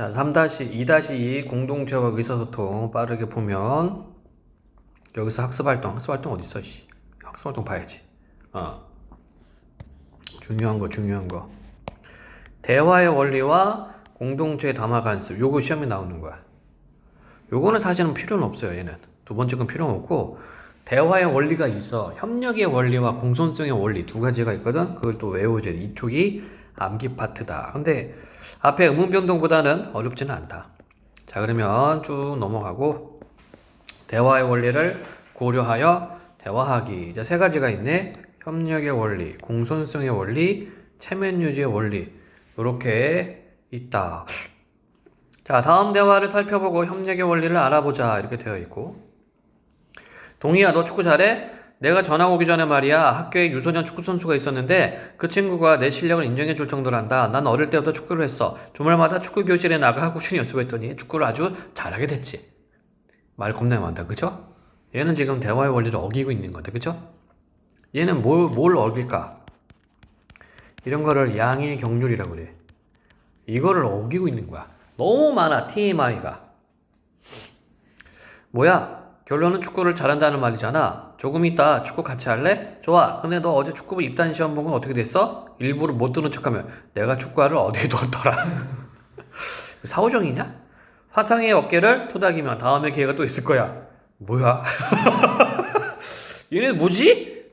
자, 3-2-2 공동체와 의사소통 빠르게 보면 여기서 학습활동 어디 있어? 씨. 학습활동 봐야지. 중요한 거. 대화의 원리와 공동체의 담화 관습. 요거 시험에 나오는 거야. 요거는 사실은 필요는 없어요. 얘는 두 번째 건 필요는 없고, 대화의 원리가 있어. 협력의 원리와 공손성의 원리 두 가지가 있거든. 그걸 또 외워줘야 돼. 이쪽이 암기 파트다. 근데 앞에 의문변동보다는 어렵지는 않다. 자, 그러면 쭉 넘어가고, 대화의 원리를 고려하여 대화하기. 이제 세 가지가 있네. 협력의 원리, 공손성의 원리, 체면 유지의 원리. 요렇게 있다. 자, 다음 대화를 살펴보고 협력의 원리를 알아보자. 이렇게 되어 있고, 동희야, 너 축구 잘해? 내가 전학 오기 전에 말이야, 학교에 유소년 축구 선수가 있었는데 그 친구가 내 실력을 인정해 줄 정도란다. 난 어릴 때부터 축구를 했어. 주말마다 축구 교실에 나가 꾸준히 연습했더니 축구를 아주 잘하게 됐지. 말 겁나 많다, 그쵸? 얘는 지금 대화의 원리를 어기고 있는 건데, 그쵸? 얘는 뭘 어길까? 이런 거를 양의 경륜이라고 그래. 이거를 어기고 있는 거야. 너무 많아, TMI가. 뭐야? 결론은 축구를 잘한다는 말이잖아. 조금 있다 축구 같이 할래? 좋아. 근데 너 어제 축구부 입단 시험 본 건 어떻게 됐어? 일부러 못 들은 척하면 내가 축구화를 어디에 두었더라. 사오정이냐? 화상의 어깨를 토닥이면 다음에 기회가 또 있을 거야. 뭐야? 얘네 뭐지?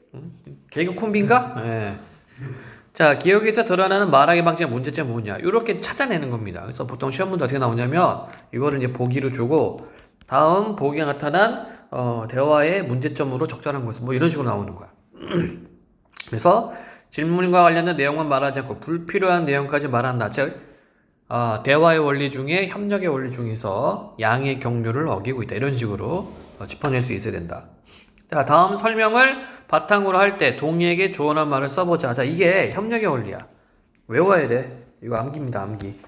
개그 콤비인가? 네. 자, 기억에서 드러나는 말하기 방식의 문제점은 뭐냐? 이렇게 찾아내는 겁니다. 그래서 보통 시험 문제 어떻게 나오냐면 이거를 이제 보기로 주고, 다음 보기에 나타난 대화의 문제점으로 적절한 것은 뭐 이런 식으로 나오는 거야. 그래서 질문과 관련된 내용만 말하지 않고 불필요한 내용까지 말한다. 즉, 대화의 원리 중에 협력의 원리 중에서 양의 경륜을 어기고 있다. 이런 식으로 짚어낼 수 있어야 된다. 자, 다음 설명을 바탕으로 할 때 동의에게 조언한 말을 써보자. 자, 이게 협력의 원리야. 외워야 돼. 이거 암기입니다, 암기.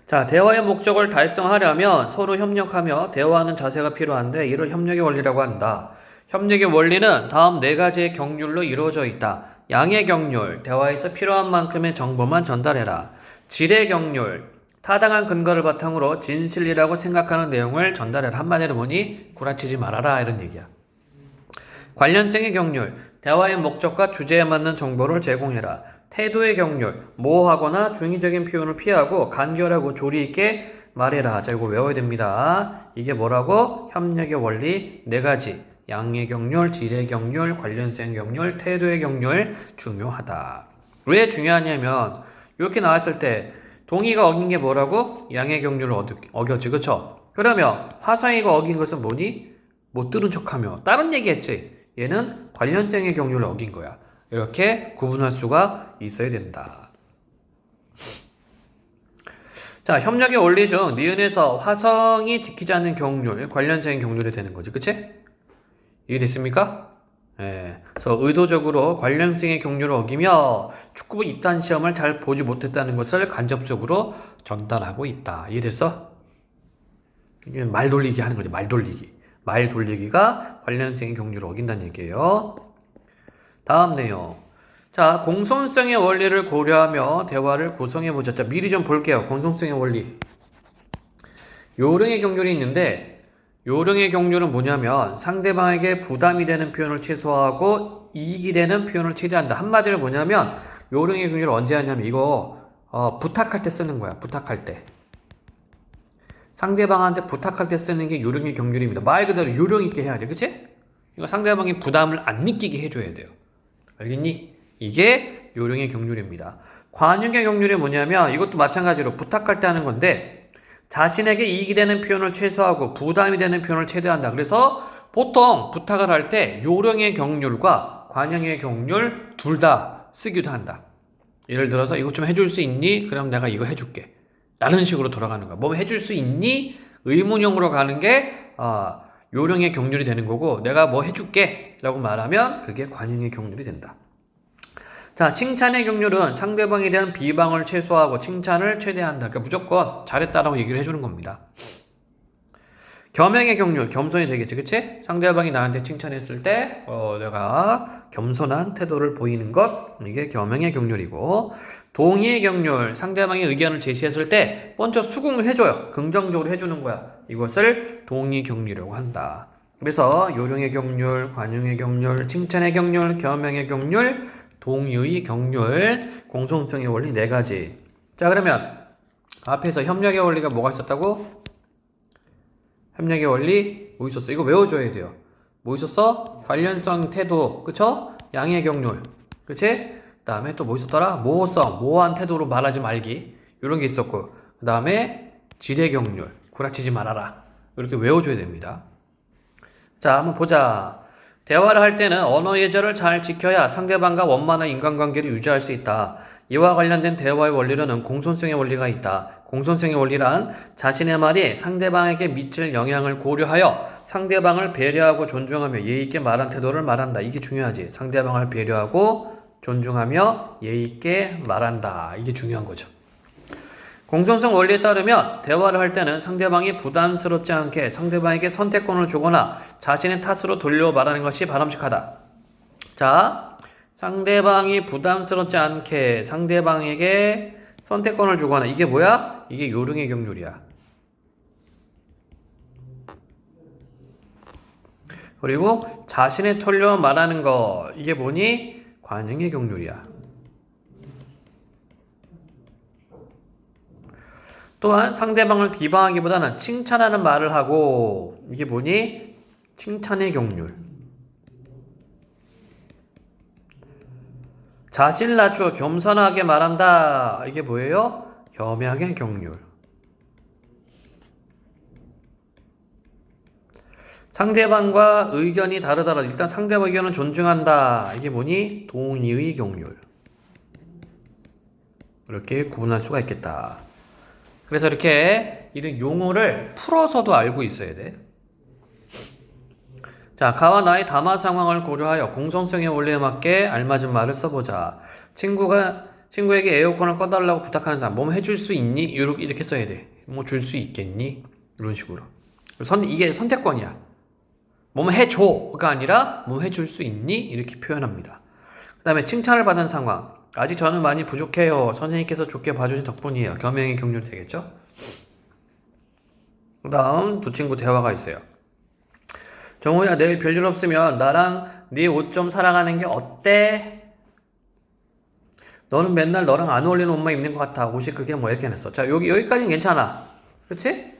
자, 대화의 목적을 달성하려면 서로 협력하며 대화하는 자세가 필요한데 이를 협력의 원리라고 한다. 협력의 원리는 다음 네 가지의 경륜로 이루어져 있다. 양의 경륜, 대화에서 필요한 만큼의 정보만 전달해라. 질의 경륜, 타당한 근거를 바탕으로 진실이라고 생각하는 내용을 전달해라. 한마디로 뭐니? 구라치지 말아라, 이런 얘기야. 관련성의 경륜, 대화의 목적과 주제에 맞는 정보를 제공해라. 태도의 경륜, 모호하거나 중의적인 표현을 피하고 간결하고 조리 있게 말해라. 자, 이거 외워야 됩니다. 이게 뭐라고? 협력의 원리 네 가지. 양의 경륜, 질의 경륜, 관련성 경륜, 태도의 경륜 중요하다. 왜 중요하냐면 이렇게 나왔을 때 동의가 어긴 게 뭐라고? 양의 경륜을 어겼지, 그쵸? 그러면 화상이가 어긴 것은 뭐니? 못 들은 척하며 다른 얘기했지. 얘는 관련성의 경륜을 어긴 거야. 이렇게 구분할 수가 있어야 된다. 자, 협력의 원리 중 니은에서 화성이 지키지 않는 경륜, 관련성의 경륜이 되는 거지, 그치? 이해됐습니까? 예. 그래서 의도적으로 관련성의 경륜을 어기며 축구부 입단 시험을 잘 보지 못했다는 것을 간접적으로 전달하고 있다. 이해됐어? 이게 말 돌리기 하는 거지, 말 돌리기. 말 돌리기가 관련성의 경륜을 어긴다는 얘기예요. 다음 내용. 자, 공손성의 원리를 고려하며 대화를 구성해보자. 자, 미리 좀 볼게요. 공손성의 원리. 요령의 경륜이 있는데, 요령의 경륜은 뭐냐면 상대방에게 부담이 되는 표현을 최소화하고 이익이 되는 표현을 최대한다. 한마디로 뭐냐면 요령의 경륜을 언제 하냐면 이거 부탁할 때 쓰는 거야. 부탁할 때. 상대방한테 부탁할 때 쓰는 게 요령의 경륜입니다. 말 그대로 요령 있게 해야 돼. 그치? 이거 상대방이 부담을 안 느끼게 해줘야 돼요. 알겠니? 이게 요령의 경륜입니다. 관용의 경륜이 뭐냐면 이것도 마찬가지로 부탁할 때 하는 건데 자신에게 이익이 되는 표현을 최소화하고 부담이 되는 표현을 최대한다. 그래서 보통 부탁을 할 때 요령의 경륜과 관용의 경륜 둘 다 쓰기도 한다. 예를 들어서 이것 좀 해줄 수 있니? 그럼 내가 이거 해줄게. 라는 식으로 돌아가는 거야. 뭐 해줄 수 있니? 의문형으로 가는 게 요령의 경륜이 되는 거고, 내가 뭐 해줄게 라고 말하면 그게 관용의 경륜이 된다. 자, 칭찬의 경륜은 상대방에 대한 비방을 최소화하고 칭찬을 최대한다. 그러니까 무조건 잘했다라고 얘기를 해주는 겁니다. 겸양의 경륜, 겸손이 되겠지, 그치? 상대방이 나한테 칭찬했을 때 내가 겸손한 태도를 보이는 것, 이게 겸양의 경륜이고, 동의의 격률, 상대방의 의견을 제시했을 때 먼저 수긍을 해줘요. 긍정적으로 해주는 거야. 이것을 동의 격률이라고 한다. 그래서 요령의 격률, 관용의 격률, 칭찬의 격률, 겸양의 격률, 동의의 격률, 공손성의 원리 4가지. 자, 그러면 앞에서 협력의 원리가 뭐가 있었다고? 협력의 원리 뭐 있었어? 이거 외워줘야 돼요. 뭐 있었어? 관련성 태도, 그쵸? 양의 격률, 그치? 그 다음에 또 뭐 있었더라? 모호성, 모호한 태도로 말하지 말기, 이런 게 있었고, 그 다음에 질의 격률, 구라치지 말아라. 이렇게 외워줘야 됩니다. 자, 한번 보자. 대화를 할 때는 언어 예절을 잘 지켜야 상대방과 원만한 인간관계를 유지할 수 있다. 이와 관련된 대화의 원리로는 공손성의 원리가 있다. 공손성의 원리란 자신의 말이 상대방에게 미칠 영향을 고려하여 상대방을 배려하고 존중하며 예의 있게 말한 태도를 말한다. 이게 중요하지. 상대방을 배려하고 존중하며 예의 있게 말한다. 이게 중요한 거죠. 공손성 원리에 따르면 대화를 할 때는 상대방이 부담스럽지 않게 상대방에게 선택권을 주거나 자신의 탓으로 돌려 말하는 것이 바람직하다. 자, 상대방이 부담스럽지 않게 상대방에게 선택권을 주거나, 이게 뭐야? 이게 요령의 격률이야. 그리고 자신의 털려 말하는 거, 이게 뭐니? 관용의 격률이야. 또한 상대방을 비방하기보다는 칭찬하는 말을 하고, 이게 뭐니? 칭찬의 격률. 자신을 낮추어 겸손하게 말한다. 이게 뭐예요? 겸양의 격률. 상대방과 의견이 다르더라도 일단 상대방 의견을 존중한다. 이게 뭐니? 동의의 격률. 이렇게 구분할 수가 있겠다. 그래서 이렇게 이런 용어를 풀어서도 알고 있어야 돼. 자, 가와 나의 담화 상황을 고려하여 공손성의 원리에 맞게 알맞은 말을 써보자. 친구에게 에어컨을 꺼달라고 부탁하는 사람, 뭐 해줄 수 있니? 이렇게 써야 돼. 뭐 줄 수 있겠니? 이런 식으로. 이게 선택권이야. 뭐 해줘가 아니라 뭐 해줄 수 있니? 이렇게 표현합니다. 그 다음에 칭찬을 받은 상황. 아직 저는 많이 부족해요. 선생님께서 좋게 봐주신 덕분이에요. 겸양의 격률 되겠죠? 그 다음 두 친구 대화가 있어요. 정우야, 내일 별일 없으면 나랑 네 옷 좀 사랑하는 게 어때? 너는 맨날 너랑 안 어울리는 옷만 입는 것 같아. 옷이 그게 뭐 이렇게 했어. 자, 여기까지는 괜찮아. 그치?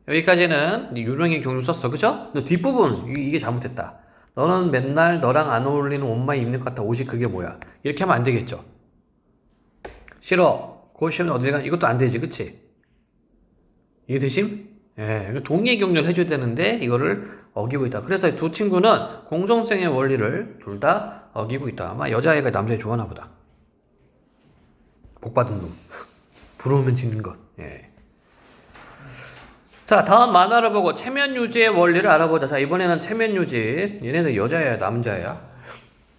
여기까지는 요령의 격률 썼어. 그죠? 근데 뒷부분, 이게 잘못했다. 너는 맨날 너랑 안 어울리는 옷만 입는 것 같아. 옷이 그게 뭐야? 이렇게 하면 안 되겠죠? 싫어. 그 시험에 어디 가? 이것도 안 되지. 그치? 이해되심? 예, 동의의 격려를 해줘야 되는데 이거를 어기고 있다. 그래서 두 친구는 공정성의 원리를 둘 다 어기고 있다. 아마 여자애가 남자애 좋아하나 보다. 복받은 놈. 부러우면 짓는 것. 예. 자, 다음 만화를 보고 체면 유지의 원리를 알아보자. 자, 이번에는 체면 유지. 얘네들 여자애야, 남자애야?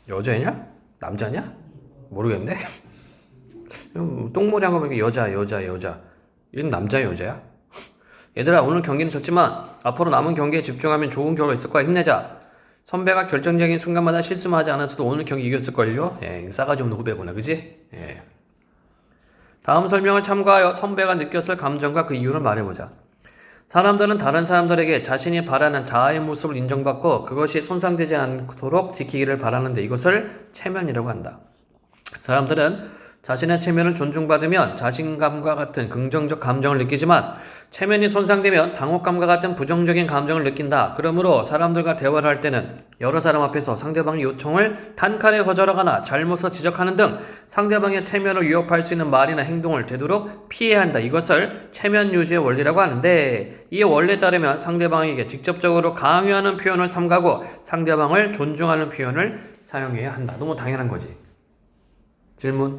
여자애냐? 남자냐? 모르겠네. 똥머리 한 거 보니까 여자. 얘는 남자야, 여자야? 얘들아, 오늘 경기는 졌지만 앞으로 남은 경기에 집중하면 좋은 결과 있을 거야. 힘내자. 선배가 결정적인 순간마다 실수만 하지 않았어도 오늘 경기 이겼을걸요? 예, 싸가지 없는 후배구나, 그지? 예. 다음 설명을 참고하여 선배가 느꼈을 감정과 그 이유를 말해보자. 사람들은 다른 사람들에게 자신이 바라는 자아의 모습을 인정받고 그것이 손상되지 않도록 지키기를 바라는데 이것을 체면이라고 한다. 사람들은 자신의 체면을 존중받으면 자신감과 같은 긍정적 감정을 느끼지만 체면이 손상되면 당혹감과 같은 부정적인 감정을 느낀다. 그러므로 사람들과 대화를 할 때는 여러 사람 앞에서 상대방의 요청을 단칼에 거절하거나 잘못을 지적하는 등 상대방의 체면을 위협할 수 있는 말이나 행동을 되도록 피해야 한다. 이것을 체면 유지의 원리라고 하는데, 이 원리에 따르면 상대방에게 직접적으로 강요하는 표현을 삼가고 상대방을 존중하는 표현을 사용해야 한다. 너무 당연한 거지. 질문?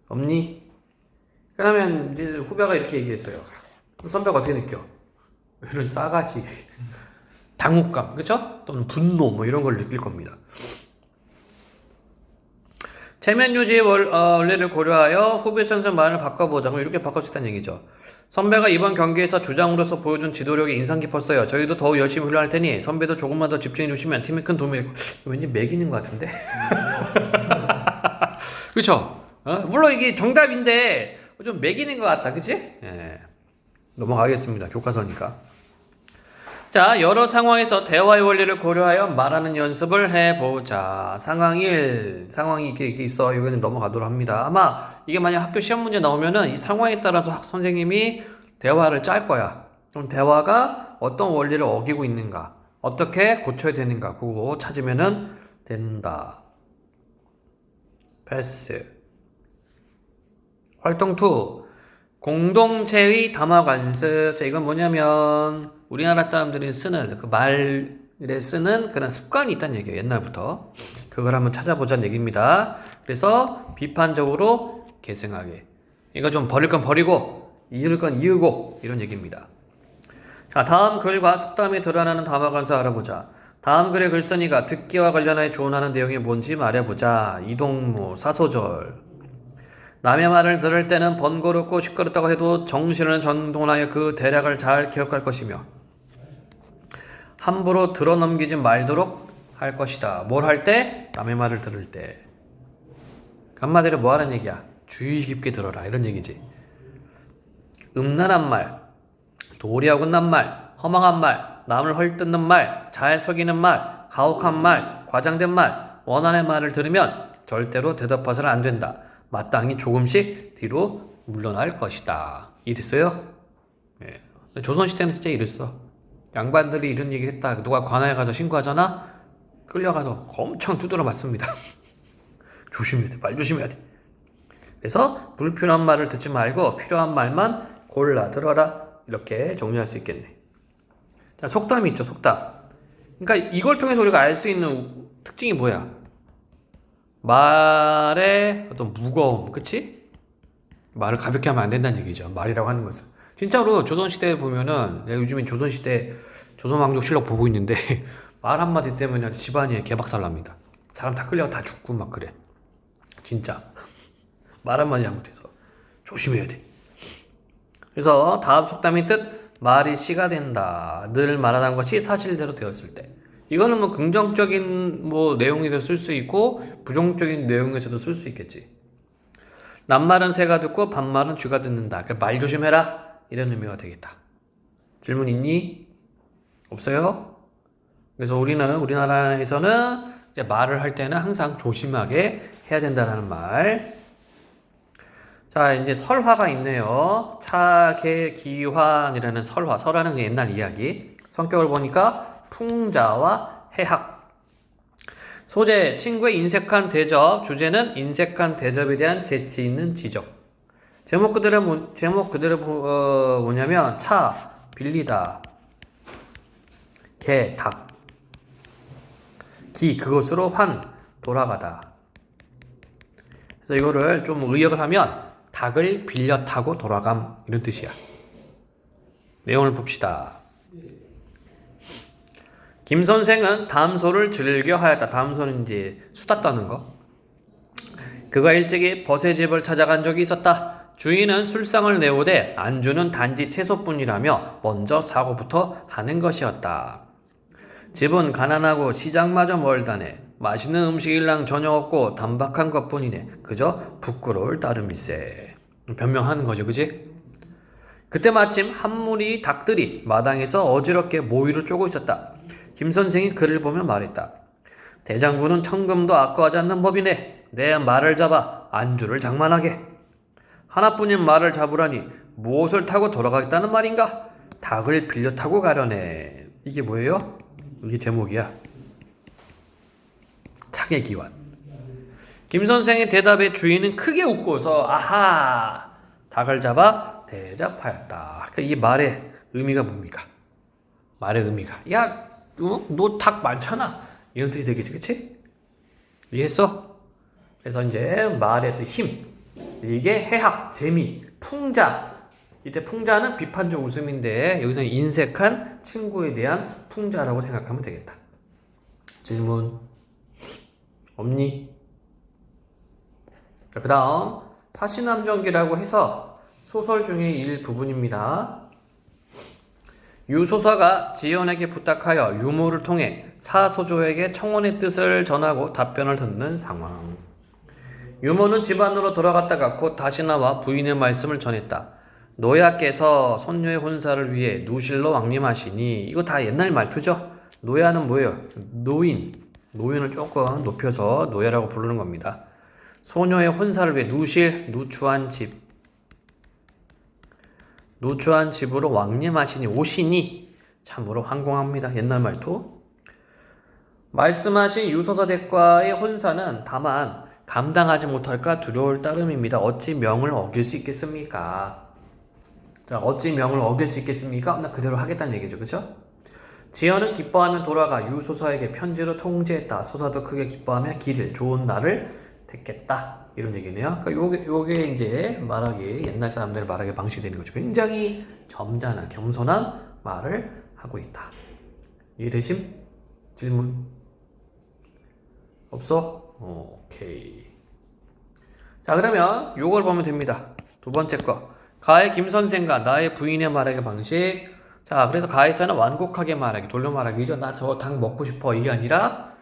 없니? 그러면 이제 후배가 이렇게 얘기했어요. 선배가 어떻게 느껴? 이런 싸가지, 당혹감, 그쵸? 또는 분노, 뭐 이런 걸 느낄 겁니다. 체면 유지의 원리를 고려하여 후배 선수 말을 바꿔보자. 그럼 이렇게 바꿔 수 있다는 얘기죠. 선배가 이번 경기에서 주장으로서 보여준 지도력이 인상 깊었어요. 저희도 더욱 열심히 훈련할 테니 선배도 조금만 더 집중해 주시면 팀에 큰 도움이 되고. 왠지 매기는 것 같은데? 그쵸? 물론 이게 정답인데 좀 매기는 것 같다, 그치? 예. 넘어가겠습니다. 교과서니까. 자, 여러 상황에서 대화의 원리를 고려하여 말하는 연습을 해보자. 상황 1, 상황이 이렇게 있어. 이거는 넘어가도록 합니다. 아마 이게 만약 학교 시험 문제 나오면은 이 상황에 따라서 선생님이 대화를 짤 거야. 그럼 대화가 어떤 원리를 어기고 있는가, 어떻게 고쳐야 되는가, 그거 찾으면은 된다. 패스. 활동 2. 공동체의 담화 관습. 자, 이건 뭐냐면 우리나라 사람들이 쓰는 그 말에 쓰는 그런 습관이 있다는 얘기예요. 옛날부터. 그걸 한번 찾아보자는 얘기입니다. 그래서 비판적으로 계승하게. 이거 좀 버릴 건 버리고 이을 건 이으고 이런 얘기입니다. 자, 다음 글과 속담에 드러나는 담화 관습 알아보자. 다음 글의 글쓴이가 듣기와 관련하여 조언하는 내용이 뭔지 말해보자. 이동무, 사소절. 남의 말을 들을 때는 번거롭고 시끄럽다고 해도 정신을 전동하여 그 대략을 잘 기억할 것이며 함부로 들어넘기지 말도록 할 것이다. 뭘 할 때? 남의 말을 들을 때. 한마디로 뭐 하는 얘기야? 주의 깊게 들어라 이런 얘기지. 음란한 말, 도리 어긋난 말, 허망한 말, 남을 헐뜯는 말, 잘 속이는 말, 가혹한 말, 과장된 말, 원한의 말을 들으면 절대로 대답해서는 안 된다. 마땅히 조금씩 뒤로 물러날 것이다. 이해됐어요? 예. 조선시대는 진짜 이랬어. 양반들이 이런 얘기 했다. 누가 관아에 가서 신고하잖아? 끌려가서 엄청 두드려 맞습니다. 조심해야 돼. 말 조심해야 돼. 그래서 불필요한 말을 듣지 말고 필요한 말만 골라 들어라. 이렇게 정리할 수 있겠네. 자, 속담이 있죠. 속담. 그러니까 이걸 통해서 우리가 알 수 있는 특징이 뭐야? 말의 어떤 무거움, 그치? 말을 가볍게 하면 안 된다는 얘기죠. 말이라고 하는 것은. 진짜로 조선시대에 보면은, 내가 요즘에 조선시대, 조선왕족실록 보고 있는데, 말 한마디 때문에 집안이 개박살 납니다. 사람 다 끌려가 다 죽고 막 그래. 진짜. 말 한마디 잘못해서. 조심해야 돼. 그래서 다음 속담의 뜻, 말이 씨가 된다. 늘 말하는 것이 사실대로 되었을 때. 이거는 뭐 긍정적인 뭐 내용에도 쓸 수 있고 부정적인 내용에서도 쓸 수 있겠지. 남말은 새가 듣고 반말은 쥐가 듣는다. 그러니까 말 조심해라 이런 의미가 되겠다. 질문 있니? 없어요? 그래서 우리나라에서는 이제 말을 할 때는 항상 조심하게 해야 된다는 말. 자, 이제 설화가 있네요. 차계기환이라는 설화. 설화는 옛날 이야기. 성격을 보니까 풍자와 해학. 소재, 친구의 인색한 대접. 주제는 인색한 대접에 대한 재치 있는 지적. 제목 그대로 뭐냐면 차, 빌리다. 개, 닭. 기, 그것으로 환, 돌아가다. 그래서 이거를 좀 의역을 하면 닭을 빌려 타고 돌아감 이런 뜻이야. 내용을 봅시다. 김 선생은 담소를 즐겨 하였다. 담소는 이제 수다 떠는 거. 그가 일찍이 벗의 집을 찾아간 적이 있었다. 주인은 술상을 내오되 안주는 단지 채소뿐이라며 먼저 사고부터 하는 것이었다. 집은 가난하고 시장마저 멀다네. 맛있는 음식일랑 전혀 없고 단박한 것뿐이네. 그저 부끄러울 따름일세. 변명하는 거죠, 그지? 그때 마침 한 무리 닭들이 마당에서 어지럽게 모이를 쪼고 있었다. 김 선생이 그를 보며 말했다. 대장군은 천금도 아까워하지 않는 법이네. 내 말을 잡아 안주를 장만하게. 하나뿐인 말을 잡으라니 무엇을 타고 돌아가겠다는 말인가? 닭을 빌려 타고 가려네. 이게 뭐예요? 이게 제목이야. 창의 기환. 김 선생의 대답에 주인은 크게 웃고서 아하! 닭을 잡아 대접하였다. 그러니까 이 말의 의미가 뭡니까? 말의 의미가 야, 너 닭 많잖아. 이런 뜻이 되겠지, 그치? 이해했어? 그래서 이제 말의 뜻 힘. 이게 해학, 재미, 풍자. 이때 풍자는 비판적 웃음인데 여기서 인색한 친구에 대한 풍자라고 생각하면 되겠다. 질문 없니? 그 다음 사시남정기라고 해서 소설 중의 일부분입니다. 유소사가 지연에게 부탁하여 유모를 통해 사소조에게 청혼의 뜻을 전하고 답변을 듣는 상황. 유모는 집 안으로 들어갔다가 곧 다시 나와 부인의 말씀을 전했다. 노야께서 손녀의 혼사를 위해 누실로 왕림하시니. 이거 다 옛날 말투죠? 노야는 뭐예요? 노인. 노인을 조금 높여서 노야라고 부르는 겁니다. 소녀의 혼사를 위해 누실, 누추한 집. 누추한 집으로 왕림하시니 오시니. 참으로 황공합니다. 옛날 말투. 말씀하신 유서서 대과의 혼사는 다만 감당하지 못할까 두려울 따름입니다. 어찌 명을 어길 수 있겠습니까? 자, 어찌 명을 어길 수 있겠습니까? 나 그대로 하겠다는 얘기죠. 그죠? 지연은 기뻐하며 돌아가 유소서에게 편지로 통지했다. 소서도 크게 기뻐하며 길을 좋은 날을 택했다. 이런 얘기네요. 그러니까 요게 이제 말하기, 옛날 사람들 말하기 방식이 되는 거죠. 굉장히 점잖은, 겸손한 말을 하고 있다. 이해되심? 질문? 없어? 오케이. 자, 그러면 요걸 보면 됩니다. 두 번째 거. 가의 김선생과 나의 부인의 말하기 방식. 자, 그래서 가에서는 완곡하게 말하기, 돌려 말하기죠. 나 저 닭 먹고 싶어. 이게 아니라,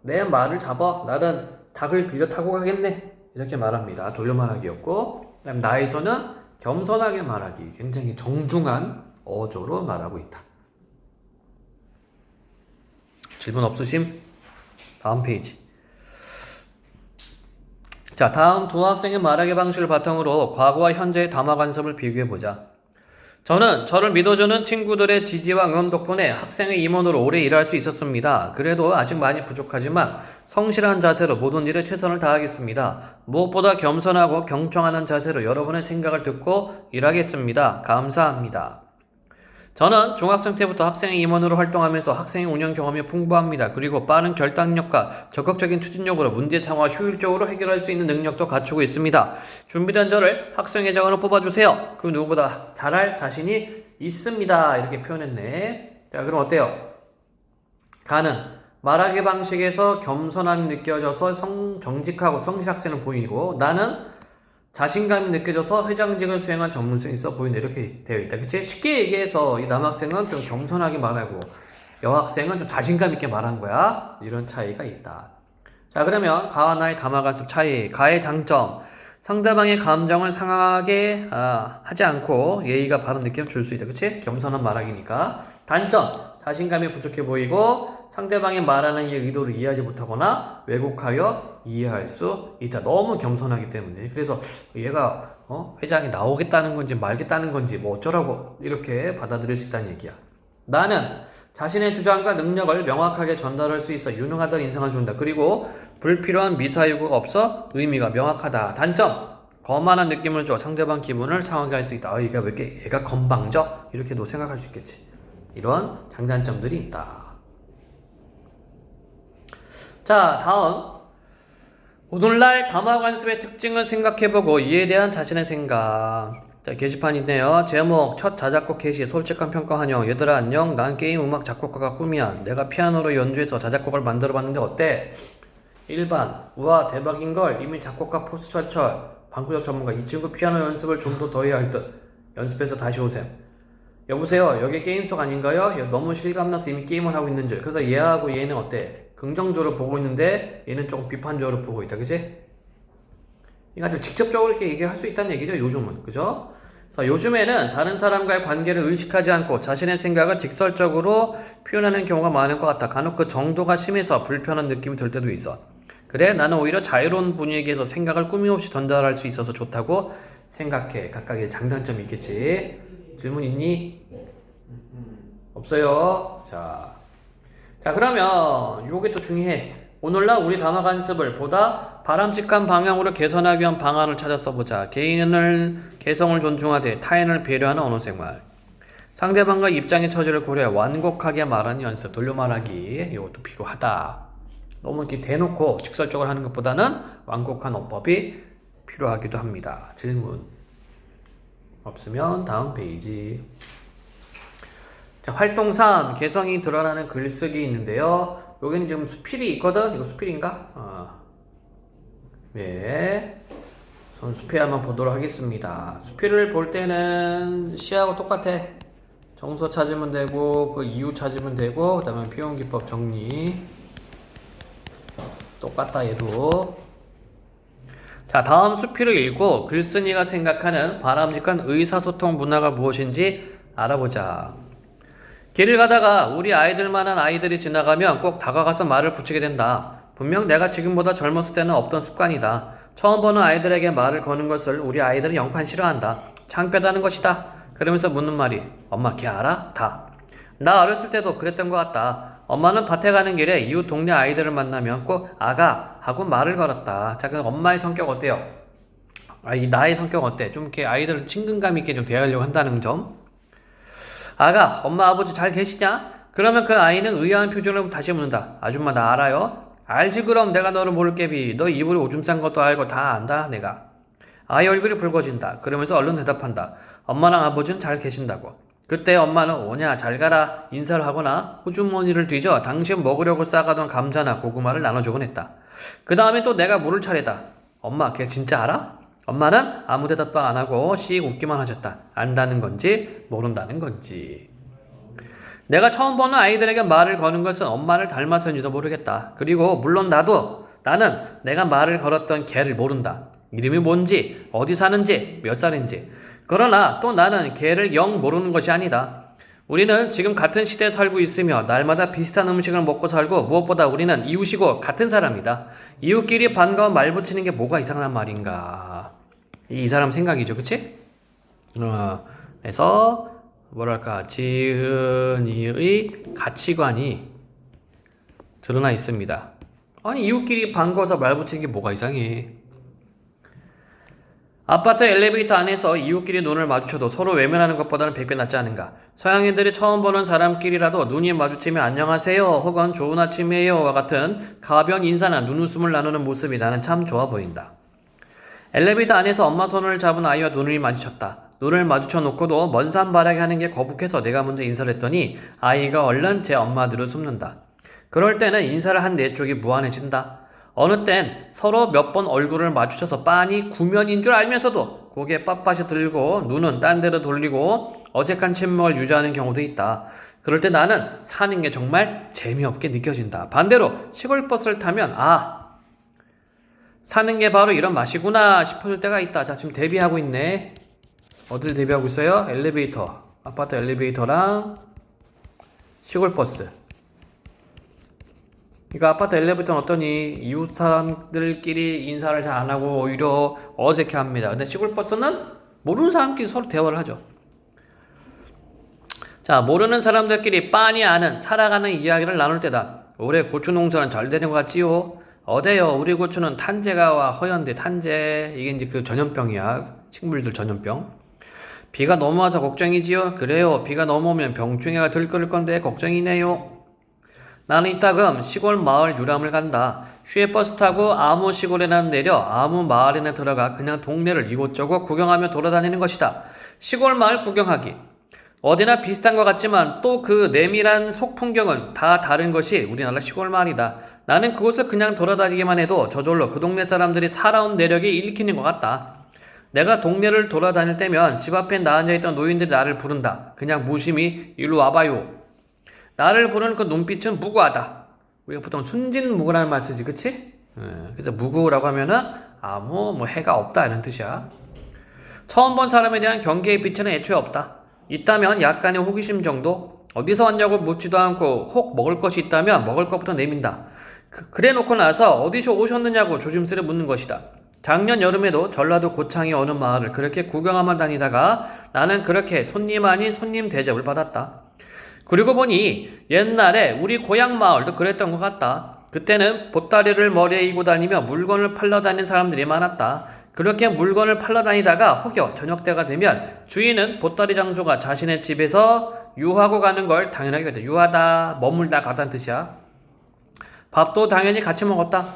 내 말을 잡아. 나는 닭을 빌려 타고 가겠네. 이렇게 말합니다. 돌려 말하기였고. 그다음 나에서는 겸손하게 말하기. 굉장히 정중한 어조로 말하고 있다. 질문 없으심? 다음 페이지. 자, 다음 두 학생의 말하기 방식을 바탕으로 과거와 현재의 담화 관습을 비교해보자. 저는 저를 믿어주는 친구들의 지지와 응원 덕분에 학생의 임원으로 오래 일할 수 있었습니다. 그래도 아직 많이 부족하지만 성실한 자세로 모든 일에 최선을 다하겠습니다. 무엇보다 겸손하고 경청하는 자세로 여러분의 생각을 듣고 일하겠습니다. 감사합니다. 저는 중학생 때부터 학생의 임원으로 활동하면서 학생의 운영 경험이 풍부합니다. 그리고 빠른 결단력과 적극적인 추진력으로 문제 상황을 효율적으로 해결할 수 있는 능력도 갖추고 있습니다. 준비된 저를 학생회장으로 뽑아주세요. 그 누구보다 잘할 자신이 있습니다. 이렇게 표현했네. 자, 그럼 어때요? 가는 말하기 방식에서 겸손함이 느껴져서 정직하고 성실 학생을 보이고, 나는 자신감이 느껴져서 회장직을 수행한 전문성이 있어 보인다. 이렇게 되어 있다. 그치? 쉽게 얘기해서 이 남학생은 좀 겸손하게 말하고 여학생은 좀 자신감 있게 말한 거야. 이런 차이가 있다. 자, 그러면 가와 나의 담화관습 차이. 가의 장점. 상대방의 감정을 상하게 하지 않고 예의가 바른 느낌을 줄 수 있다. 그치? 겸손한 말하기니까. 단점. 자신감이 부족해 보이고 상대방이 말하는 이의 의도를 이해하지 못하거나 왜곡하여 이해할 수 있다. 너무 겸손하기 때문에. 그래서 얘가 회장이 나오겠다는 건지 말겠다는 건지 뭐 어쩌라고 이렇게 받아들일 수 있다는 얘기야. 나는 자신의 주장과 능력을 명확하게 전달할 수 있어 유능하다는 인상을 준다. 그리고 불필요한 미사유구가 없어 의미가 명확하다. 단점. 거만한 느낌을 줘 상대방 기분을 상하게 할 수 있다. 얘가 왜 이렇게 얘가 건방져? 이렇게도 생각할 수 있겠지. 이런 장단점들이 있다. 자, 다음. 오늘날 담화관습의 특징을 생각해보고 이에 대한 자신의 생각. 자, 게시판 있네요. 제목, 첫 자작곡 게시, 솔직한 평가 환영. 얘들아 안녕. 난 게임 음악 작곡가가 꿈이야. 내가 피아노로 연주해서 자작곡을 만들어봤는데 어때? 1반, 우와 대박인걸. 이미 작곡가 포스 철철. 방구적 전문가. 이 친구 피아노 연습을 좀 더 해야 할 듯. 연습해서 다시 오셈. 여보세요. 여기 게임 속 아닌가요? 너무 실감나서 이미 게임을 하고 있는 줄. 그래서 얘하고 얘는 어때? 긍정적으로 보고 있는데 얘는 조금 비판적으로 보고 있다. 그치? 이거 아주 직접적으로 이렇게 얘기할 수 있다는 얘기죠. 요즘은. 그죠? 그래서 요즘에는 다른 사람과의 관계를 의식하지 않고 자신의 생각을 직설적으로 표현하는 경우가 많은 것 같아. 간혹 그 정도가 심해서 불편한 느낌이 들 때도 있어. 그래? 나는 오히려 자유로운 분위기에서 생각을 꾸밈없이 전달할 수 있어서 좋다고 생각해. 각각의 장단점이 있겠지. 질문 있니? 없어요. 자, 그러면 요게 또 중요해. 오늘날 우리 담화관습을 보다 바람직한 방향으로 개선하기 위한 방안을 찾아 써보자. 개성을 존중하되 타인을 배려하는 언어생활. 상대방과 입장의 처지를 고려해 완곡하게 말하는 연습. 돌려 말하기. 이것도 필요하다. 너무 이렇게 대놓고 직설적으로 하는 것보다는 완곡한 어법이 필요하기도 합니다. 질문 없으면 다음 페이지. 자, 활동 3. 개성이 드러나는 글쓰기 있는데요. 여기는 지금 수필이 있거든. 이거 수필인가? 네. 전 수필 한번 보도록 하겠습니다. 수필을 볼 때는 시하고 똑같아. 정서 찾으면 되고 그 이유 찾으면 되고, 그 다음에 표현기법 정리 똑같다. 얘도 자, 다음 수필을 읽고 글쓴이가 생각하는 바람직한 의사소통 문화가 무엇인지 알아보자. 길을 가다가 우리 아이들만한 아이들이 지나가면 꼭 다가가서 말을 붙이게 된다. 분명 내가 지금보다 젊었을 때는 없던 습관이다. 처음 보는 아이들에게 말을 거는 것을 우리 아이들은 영판 싫어한다. 창피하다는 것이다. 그러면서 묻는 말이 엄마 걔 알아? 다. 나 어렸을 때도 그랬던 것 같다. 엄마는 밭에 가는 길에 이웃 동네 아이들을 만나면 꼭 아가 하고 말을 걸었다. 자, 그럼 엄마의 성격 어때요? 이 나의 성격 어때? 좀 이렇게 아이들을 친근감 있게 좀 대하려고 한다는 점. 아가, 엄마 아버지 잘 계시냐? 그러면 그 아이는 의아한 표정으로 다시 묻는다. 아줌마 나 알아요? 알지 그럼 내가 너를 모를게비. 너 입으로 오줌 싼 것도 알고 다 안다 내가. 아이 얼굴이 붉어진다. 그러면서 얼른 대답한다. 엄마랑 아버지는 잘 계신다고. 그때 엄마는 오냐 잘 가라 인사를 하거나 호주머니를 뒤져 당신 먹으려고 싸가던 감자나 고구마를 나눠주곤 했다. 그 다음에 또 내가 물을 차례다. 엄마 걔 진짜 알아? 엄마는 아무 대답도 안 하고 씩 웃기만 하셨다. 안다는 건지 모른다는 건지. 내가 처음 보는 아이들에게 말을 거는 것은 엄마를 닮아서인지도 모르겠다. 그리고 물론 나는 내가 말을 걸었던 걔를 모른다. 이름이 뭔지, 어디 사는지, 몇 살인지. 그러나 또 나는 걔를 영 모르는 것이 아니다. 우리는 지금 같은 시대에 살고 있으며 날마다 비슷한 음식을 먹고 살고 무엇보다 우리는 이웃이고 같은 사람이다. 이웃끼리 반가워 말 붙이는 게 뭐가 이상한 말인가. 이 사람 생각이죠. 그치? 그래서 뭐랄까 지은이의 가치관이 드러나 있습니다. 아니 이웃끼리 반가워서 말 붙이는 게 뭐가 이상해. 아파트 엘리베이터 안에서 이웃끼리 눈을 마주쳐도 서로 외면하는 것보다는 100배 낫지 않은가. 서양인들이 처음 보는 사람끼리라도 눈이 마주치면 안녕하세요 혹은 좋은 아침이에요와 같은 가벼운 인사나 눈웃음을 나누는 모습이 나는 참 좋아 보인다. 엘리베이터 안에서 엄마 손을 잡은 아이와 눈을 마주쳤다. 눈을 마주쳐 놓고도 먼 산 바라게 하는 게 거북해서 내가 먼저 인사를 했더니 아이가 얼른 제 엄마 뒤로 숨는다. 그럴 때는 인사를 한 내 쪽이 무안해진다. 어느 땐 서로 몇 번 얼굴을 마주쳐서 빤히 구면인 줄 알면서도 고개 빳빳이 들고 눈은 딴 데로 돌리고 어색한 침묵을 유지하는 경우도 있다. 그럴 때 나는 사는 게 정말 재미없게 느껴진다. 반대로 시골 버스를 타면 사는 게 바로 이런 맛이구나 싶어질 때가 있다. 자, 지금 데뷔하고 있네. 어딜 데뷔하고 있어요? 엘리베이터. 아파트 엘리베이터랑 시골 버스. 그러니까 아파트 엘리베이터는 어떠니? 이웃 사람들끼리 인사를 잘 안 하고 오히려 어색해 합니다. 근데 시골 버스는 모르는 사람끼리 서로 대화를 하죠. 자, 모르는 사람들끼리 빤히 아는 살아가는 이야기를 나눌 때다. 올해 고추 농사는 잘 되는 것 같지요? 어때요? 우리 고추는 탄재가와 허연대 탄재. 이게 이제 그 전염병이야. 식물들 전염병. 비가 너무 와서 걱정이지요? 그래요. 비가 너무 오면 병충해가 들끓을 건데 걱정이네요. 나는 이따금 시골 마을 유람을 간다. 휴에 버스 타고 아무 시골에나 내려 아무 마을에나 들어가 그냥 동네를 이곳저곳 구경하며 돌아다니는 것이다. 시골 마을 구경하기. 어디나 비슷한 것 같지만 또 그 내밀한 속풍경은 다 다른 것이 우리나라 시골 마을이다. 나는 그곳을 그냥 돌아다니기만 해도 저절로 그 동네 사람들이 살아온 내력이 읽히는 것 같다. 내가 동네를 돌아다닐 때면 집 앞에 앉아있던 노인들이 나를 부른다. 그냥 무심히 일로 와봐요. 나를 부르는 그 눈빛은 무구하다. 우리가 보통 순진무구라는 말 쓰지, 그치? 그래서 무구라고 하면은 아무 해가 없다 이런 뜻이야. 처음 본 사람에 대한 경계의 빛은 애초에 없다. 있다면 약간의 호기심 정도? 어디서 왔냐고 묻지도 않고 혹 먹을 것이 있다면 먹을 것부터 내민다. 그래 놓고 나서 어디서 오셨느냐고 조심스레 묻는 것이다. 작년 여름에도 전라도 고창의 어느 마을을 그렇게 구경하며 다니다가 나는 그렇게 손님 아닌 손님 대접을 받았다. 그리고 보니 옛날에 우리 고향 마을도 그랬던 것 같다. 그때는 보따리를 머리에 이고 다니며 물건을 팔러 다니는 사람들이 많았다. 그렇게 물건을 팔러 다니다가 혹여 저녁 때가 되면 주인은 보따리 장소가 자신의 집에서 유하고 가는 걸 당연하게 그랬다. 유하다, 머물다 가다는 뜻이야. 밥도 당연히 같이 먹었다.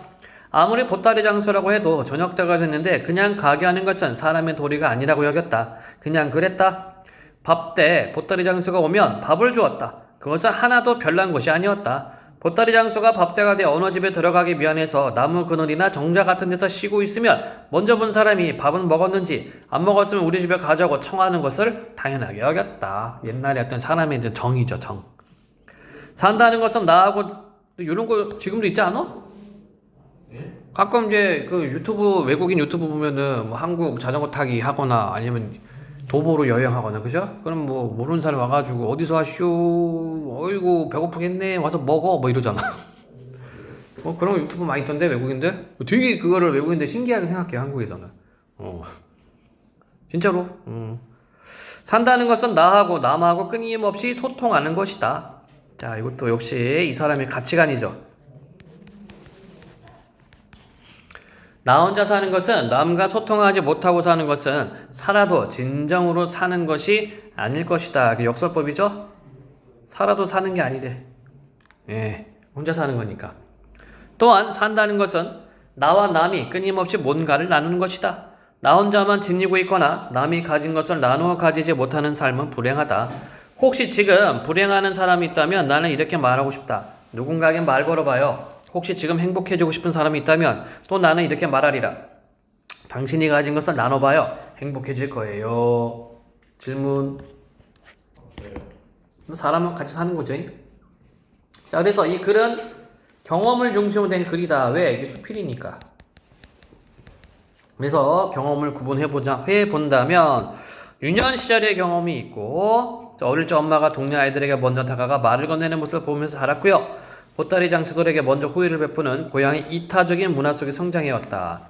아무리 보따리 장소라고 해도 저녁 때가 됐는데 그냥 가게 하는 것은 사람의 도리가 아니라고 여겼다. 그냥 그랬다. 밥 때 보따리 장수가 오면 밥을 주었다. 그것은 하나도 별난 것이 아니었다. 보따리 장수가 밥때가 돼 어느 집에 들어가기 미안해서 나무 그늘이나 정자 같은 데서 쉬고 있으면 먼저 본 사람이 밥은 먹었는지 안 먹었으면 우리 집에 가자고 청하는 것을 당연하게 여겼다. 옛날에 어떤 사람의 이제 정이죠, 정. 산다는 것은 나하고 이런 거 지금도 있지 않아? 예? 가끔 이제 그 유튜브, 외국인 유튜브 보면은 뭐 한국 자전거 타기 하거나 아니면 도보로 여행하거나, 그죠? 그럼 뭐 모르는 사람 와가지고 어디서 왔쇼? 어이구, 배고프겠네. 와서 먹어. 뭐 이러잖아. 뭐 그런 거 유튜브 많이 있던데, 외국인들? 되게 그거를 외국인들 신기하게 생각해요, 한국에서는. 어, 진짜로. 산다는 것은 나하고 남하고 끊임없이 소통하는 것이다. 자, 이것도 역시 이 사람의 가치관이죠. 나 혼자 사는 것은 남과 소통하지 못하고 사는 것은 살아도 진정으로 사는 것이 아닐 것이다. 그 역설법이죠? 살아도 사는 게 아니래. 예, 혼자 사는 거니까. 또한 산다는 것은 나와 남이 끊임없이 뭔가를 나누는 것이다. 나 혼자만 지니고 있거나 남이 가진 것을 나누어 가지지 못하는 삶은 불행하다. 혹시 지금 불행하는 사람이 있다면 나는 이렇게 말하고 싶다. 누군가에게 말 걸어봐요. 혹시 지금 행복해지고 싶은 사람이 있다면 또 나는 이렇게 말하리라. 당신이 가진 것을 나눠봐요. 행복해질 거예요. 질문. 사람은 같이 사는 거죠. 자, 그래서 이 글은 경험을 중심으로 된 글이다. 왜? 이게 수필이니까. 그래서 경험을 해본다면 유년 시절의 경험이 있고, 어릴 적 엄마가 동네 아이들에게 먼저 다가가 말을 건네는 모습을 보면서 자랐고요. 보따리 장수들에게 먼저 호의를 베푸는 고향의 이타적인 문화 속에 성장해왔다.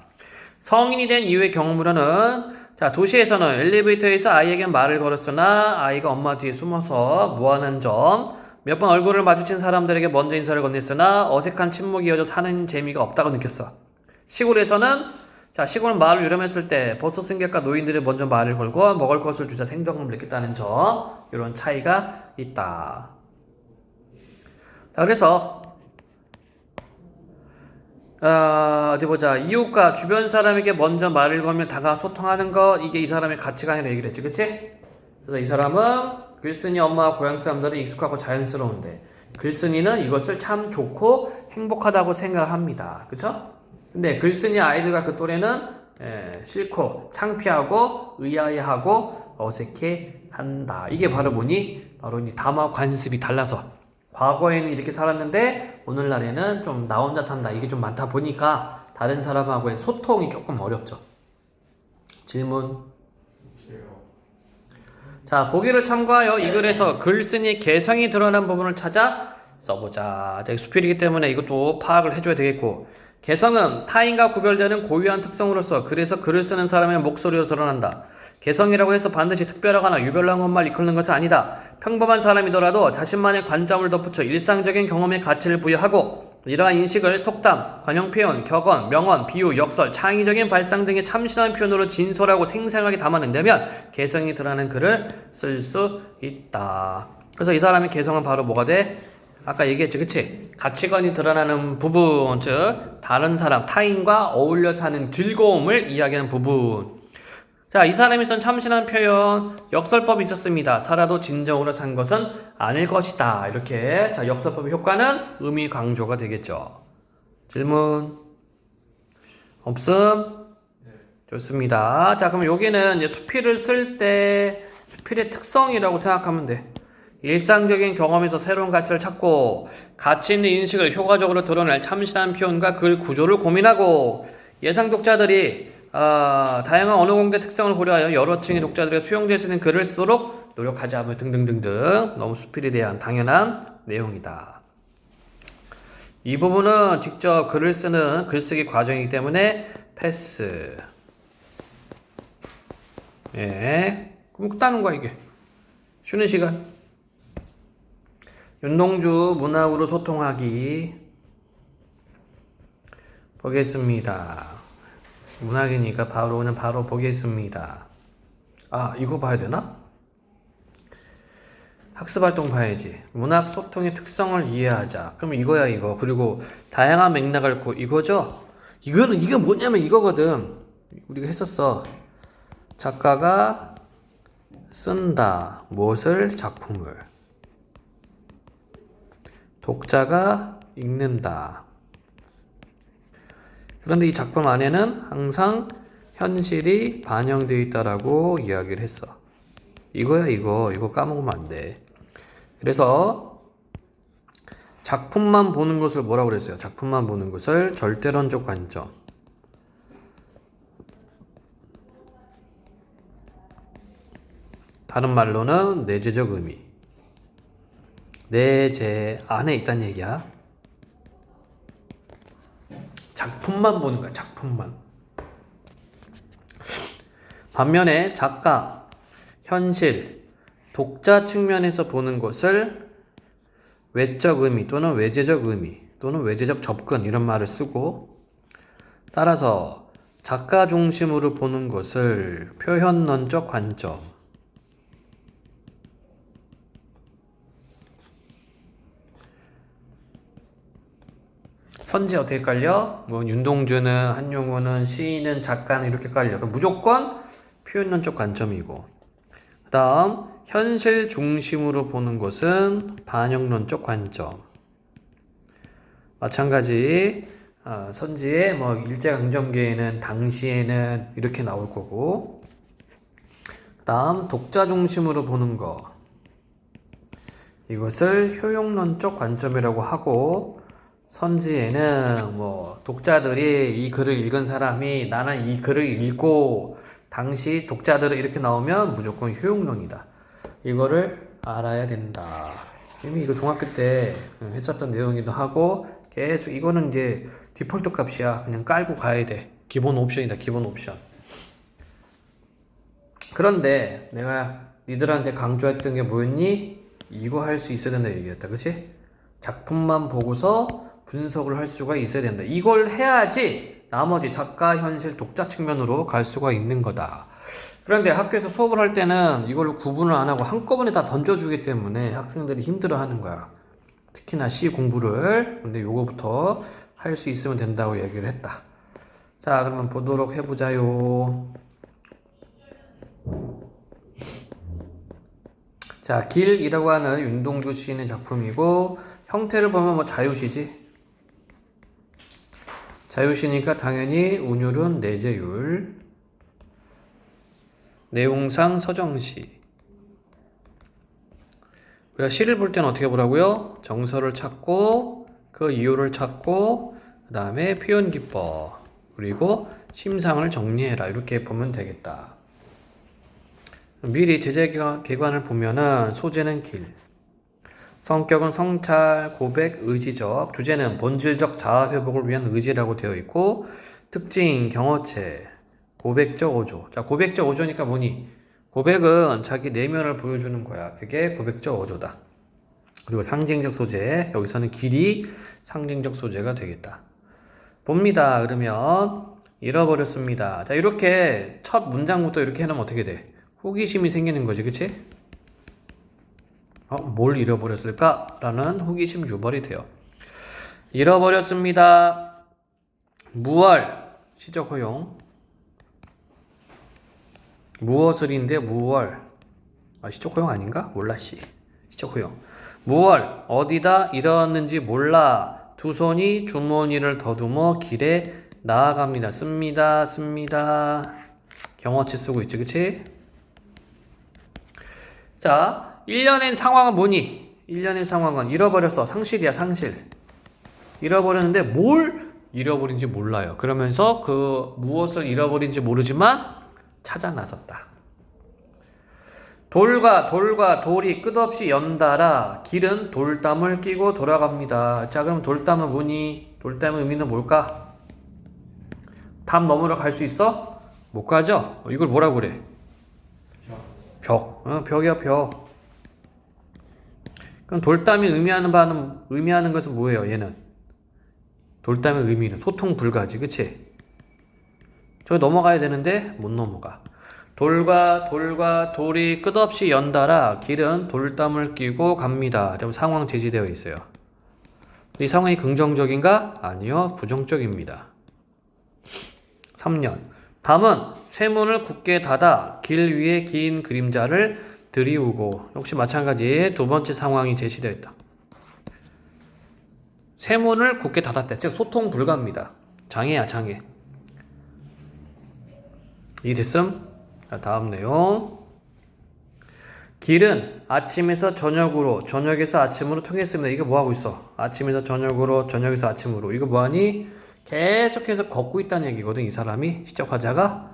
성인이 된 이후의 경험으로는, 자, 도시에서는 엘리베이터에서 아이에게 말을 걸었으나 아이가 엄마 뒤에 숨어서 무한한 점, 몇 번 얼굴을 마주친 사람들에게 먼저 인사를 건넸으나 어색한 침묵이 이어져 사는 재미가 없다고 느꼈어. 시골에서는, 자, 시골 마을을 유람했을 때 버스 승객과 노인들이 먼저 말을 걸고 먹을 것을 주자 생동감을 느꼈다는 점, 이런 차이가 있다. 자, 그래서 어디 보자. 이웃과 주변 사람에게 먼저 말을 걸며 다가 소통하는 것, 이게 이 사람의 가치관이라고 얘기를 했지, 그치? 그래서 이 사람은 글쓴이 엄마와 고향 사람들은 익숙하고 자연스러운데 글쓴이는 이것을 참 좋고 행복하다고 생각합니다. 그쵸? 근데 글쓴이 아이들과 그 또래는 싫고 창피하고 의아해하고 어색해한다. 이게 바로 뭐니? 바로 이 담화 관습이 달라서 과거에는 이렇게 살았는데 오늘날에는 좀 나 혼자 산다. 이게 좀 많다 보니까 다른 사람하고의 소통이 조금 어렵죠. 질문. 자, 보기를 참고하여 이 글에서 글쓴이 개성이 드러난 부분을 찾아 써보자. 수필이기 때문에 이것도 파악을 해줘야 되겠고, 개성은 타인과 구별되는 고유한 특성으로서 그래서 글을 쓰는 사람의 목소리로 드러난다. 개성이라고 해서 반드시 특별하거나 유별난 것만 이끄는 것은 아니다. 평범한 사람이더라도 자신만의 관점을 덧붙여 일상적인 경험에 가치를 부여하고 이러한 인식을 속담, 관용표현, 격언, 명언, 비유, 역설, 창의적인 발상 등의 참신한 표현으로 진솔하고 생생하게 담아낸다면 개성이 드러나는 글을 쓸 수 있다. 그래서 이 사람의 개성은 바로 뭐가 돼? 아까 얘기했지, 그치? 가치관이 드러나는 부분, 즉 다른 사람, 타인과 어울려 사는 즐거움을 이야기하는 부분. 자, 이 사람이 쓴 참신한 표현, 역설법이 있었습니다. 살아도 진정으로 산 것은 아닐 것이다. 이렇게. 자, 역설법의 효과는 의미 강조가 되겠죠. 질문? 없음? 네. 좋습니다. 자, 그럼 여기는 이제 수필을 쓸 때 수필의 특성이라고 생각하면 돼. 일상적인 경험에서 새로운 가치를 찾고 가치 있는 인식을 효과적으로 드러낼 참신한 표현과 글 구조를 고민하고 예상 독자들이 다양한 언어 공개 특성을 고려하여 여러 층의 독자들에게 수용될 수 있는 글을 쓰도록 노력하자 뭐 등등등등. 너무 수필에 대한 당연한 내용이다. 이 부분은 직접 글을 쓰는 글쓰기 과정이기 때문에 패스. 예, 그럼 따는 거야 이게. 쉬는 시간. 윤동주 문학으로 소통하기 보겠습니다. 문학이니까 바로 보겠습니다. 아, 이거 봐야 되나? 학습활동 봐야지. 문학 소통의 특성을 이해하자. 그럼 이거야 이거. 그리고 다양한 맥락을 이거죠? 이거 뭐냐면 이거거든. 우리가 했었어. 작가가 쓴다. 무엇을? 작품을. 독자가 읽는다. 그런데 이 작품 안에는 항상 현실이 반영되어 있다라고 이야기를 했어. 이거야 이거 까먹으면 안 돼. 그래서 작품만 보는 것을 뭐라고 그랬어요? 작품만 보는 것을 절대론적 관점. 다른 말로는 내재적 의미. 내재 안에 있다는 얘기야. 작품만 보는 거야. 작품만. 반면에 작가, 현실, 독자 측면에서 보는 것을 외적 의미 또는 외재적 의미 또는 외재적 접근 이런 말을 쓰고, 따라서 작가 중심으로 보는 것을 표현론적 관점. 선지 어떻게 깔려? 뭐 윤동주는, 한용우는, 시인은, 작가는 이렇게 깔려. 무조건 표현론적 관점이고, 그 다음 현실 중심으로 보는 것은 반영론적 관점. 마찬가지 선지의 뭐 일제강점기에는, 당시에는 이렇게 나올 거고, 그 다음 독자 중심으로 보는 거, 이것을 효용론적 관점이라고 하고, 선지에는 뭐 독자들이 이 글을 읽은 사람이 나는 이 글을 읽고 당시 독자들은 이렇게 나오면 무조건 효용론이다. 이거를 알아야 된다. 이미 이거 중학교 때 했었던 내용이기도 하고, 계속 이거는 이제 디폴트 값이야. 그냥 깔고 가야 돼. 기본 옵션이다. 기본 옵션. 그런데 내가 니들한테 강조했던 게 뭐였니? 이거 할 수 있어야 된다 얘기했다. 그치? 작품만 보고서 분석을 할 수가 있어야 된다. 이걸 해야지 나머지 작가, 현실, 독자 측면으로 갈 수가 있는 거다. 그런데 학교에서 수업을 할 때는 이걸로 구분을 안 하고 한꺼번에 다 던져주기 때문에 학생들이 힘들어하는 거야. 특히나 시 공부를. 근데 요거부터 할 수 있으면 된다고 얘기를 했다. 자, 그러면 보도록 해보자요. 자, 길이라고 하는 윤동주 시인의 작품이고, 형태를 보면 뭐 자유시지. 자유시니까 당연히 운율은 내재율. 내용상 서정시. 우리가 시를 볼 때는 어떻게 보라고요? 정서를 찾고, 그 이유를 찾고, 그 다음에 표현 기법, 그리고 심상을 정리해라. 이렇게 보면 되겠다. 미리 제재기관을 보면은 소재는 길, 성격은 성찰, 고백, 의지적, 주제는 본질적 자아회복을 위한 의지라고 되어 있고, 특징, 경어체, 고백적 어조. 자, 고백적 어조니까 뭐니? 고백은 자기 내면을 보여주는 거야. 그게 고백적 어조다. 그리고 상징적 소재, 여기서는 길이 상징적 소재가 되겠다. 봅니다. 그러면 잃어버렸습니다. 자, 이렇게 첫 문장부터 이렇게 해놓으면 어떻게 돼? 호기심이 생기는 거지, 그치? 뭘 잃어버렸을까? 라는 호기심 유발이 돼요. 잃어버렸습니다. 무얼, 시적 허용. 무엇을인데 무얼. 시적 허용 아닌가? 몰라, 시적 허용. 무얼, 어디다 잃었는지 몰라. 두 손이 주머니를 더듬어 길에 나아갑니다. 씁니다. 경어치 쓰고 있지, 그치? 자, 1년의 상황은 뭐니? 1년의 상황은 잃어버렸어. 상실이야, 상실. 잃어버렸는데 뭘 잃어버린지 몰라요. 그러면서 그 무엇을 잃어버린지 모르지만 찾아 나섰다. 돌과 돌이 끝없이 연달아 길은 돌담을 끼고 돌아갑니다. 자, 그럼 돌담은 뭐니? 돌담의 의미는 뭘까? 담 너머로 갈 수 있어? 못 가죠? 이걸 뭐라고 그래? 벽. 벽이야, 벽. 그럼 돌담이 의미하는 것은 뭐예요, 얘는? 돌담의 의미는 소통 불가지, 그치? 저 넘어가야 되는데 못 넘어가. 돌과 돌이 끝없이 연달아 길은 돌담을 끼고 갑니다. 그럼 상황 제시되어 있어요. 이 상황이 긍정적인가? 아니요, 부정적입니다. 3년. 담은 쇠문을 굳게 닫아 길 위에 긴 그림자를 들이우고. 역시 마찬가지 두 번째 상황이 제시되어 있다. 쇠문을 굳게 닫았대. 즉 소통 불가입니다. 장애야, 장애. 이해됐음? 자, 다음 내용. 길은 아침에서 저녁으로, 저녁에서 아침으로 통했습니다. 이거 뭐 하고 있어? 아침에서 저녁으로, 저녁에서 아침으로. 이거 뭐하니? 계속해서 걷고 있다는 얘기거든. 이 사람이 시적 화자가.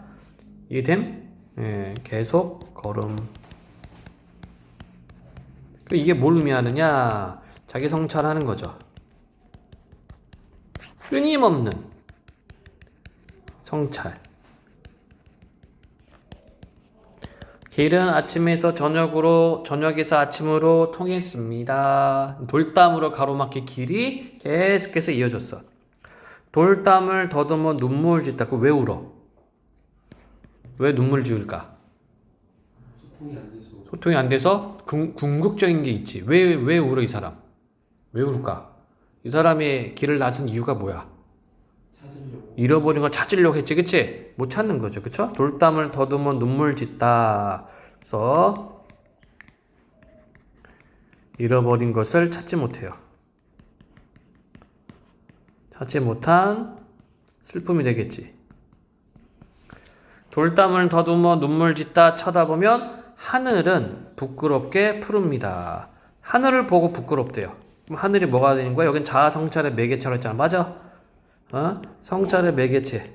이해됨? 예, 계속 걸음. 이게 뭘 의미하느냐? 자기 성찰하는 거죠. 끊임없는 성찰. 길은 아침에서 저녁으로, 저녁에서 아침으로 통했습니다. 돌담으로 가로막힌 길이 계속해서 이어졌어. 돌담을 더듬어 눈물 짓다. 그거 왜 울어? 왜 눈물 지을까? 소통이 안 돼서 궁극적인 게 있지. 왜 울어, 이 사람? 왜 울까? 이 사람이 길을 나선 이유가 뭐야? 잃어버린 걸 찾으려고 했지, 그치? 못 찾는 거죠, 그쵸? 돌담을 더듬어 눈물 짓다. 그래서 잃어버린 것을 찾지 못해요. 찾지 못한 슬픔이 되겠지. 돌담을 더듬어 눈물 짓다 쳐다보면 하늘은 부끄럽게 푸릅니다. 하늘을 보고 부끄럽대요. 그럼 하늘이 뭐가 되는 거야? 여긴 자아 성찰의 매개체라고 했잖아. 맞아? 성찰의 매개체.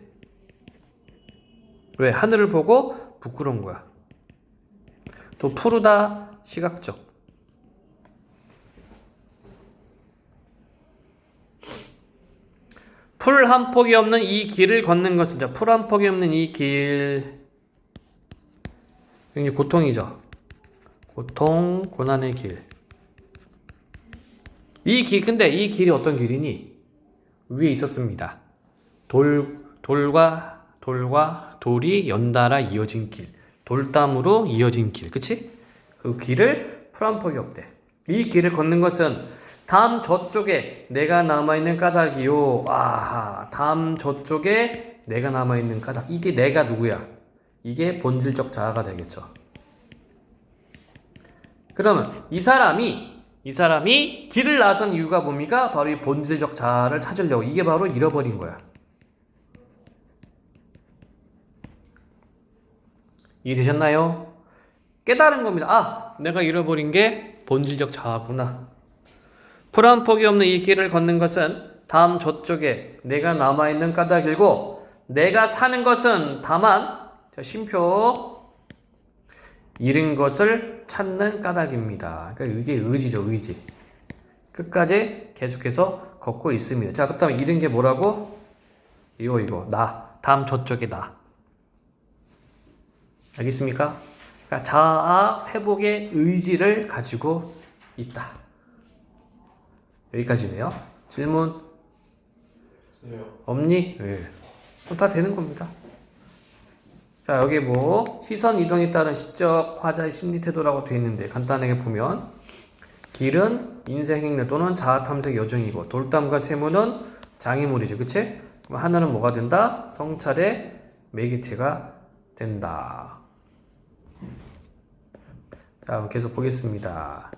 왜? 하늘을 보고 부끄러운 거야. 또 푸르다 시각적. 풀 한 폭이 없는 이 길을 걷는 것은 풀 한 폭이 없는 이 길. 굉장히 고통이죠. 고통, 고난의 길. 근데 이 길이 어떤 길이니? 위에 있었습니다. 돌과 돌이 연달아 이어진 길. 돌담으로 이어진 길. 그치? 그 길을 풀 한 폭이 없대. 이 길을 걷는 것은 담 저쪽에 내가 남아있는 까닭이요. 아하. 담 저쪽에 내가 남아있는 까닭. 이게 내가 누구야? 이게 본질적 자아가 되겠죠. 그러면 이 사람이 길을 나선 이유가 뭡니까? 바로 이 본질적 자아를 찾으려고. 이게 바로 잃어버린 거야. 이해되셨나요? 깨달은 겁니다. 아, 내가 잃어버린 게 본질적 자아구나. 풀 한 폭이 없는 이 길을 걷는 것은 다음 저쪽에 내가 남아있는 까닭이고, 내가 사는 것은 다만 쉼표 잃은 것을 찾는 까닭입니다. 그러니까 이게 의지죠, 의지. 끝까지 계속해서 걷고 있습니다. 자, 그렇다면 잃은 게 뭐라고? 이거 나. 다음 저쪽에 나. 알겠습니까? 그러니까 자아 회복의 의지를 가지고 있다. 여기까지네요. 질문? 없니? 네. 다 되는 겁니다. 자, 여기 뭐 시선 이동에 따른 시적 화자의 심리 태도라고 되어 있는데 간단하게 보면 길은 인생 행렬 또는 자아 탐색 여정이고 돌담과 세모는 장애물이죠. 그치? 그럼 하늘은 뭐가 된다? 성찰의 매개체가 된다. 자, 계속 보겠습니다.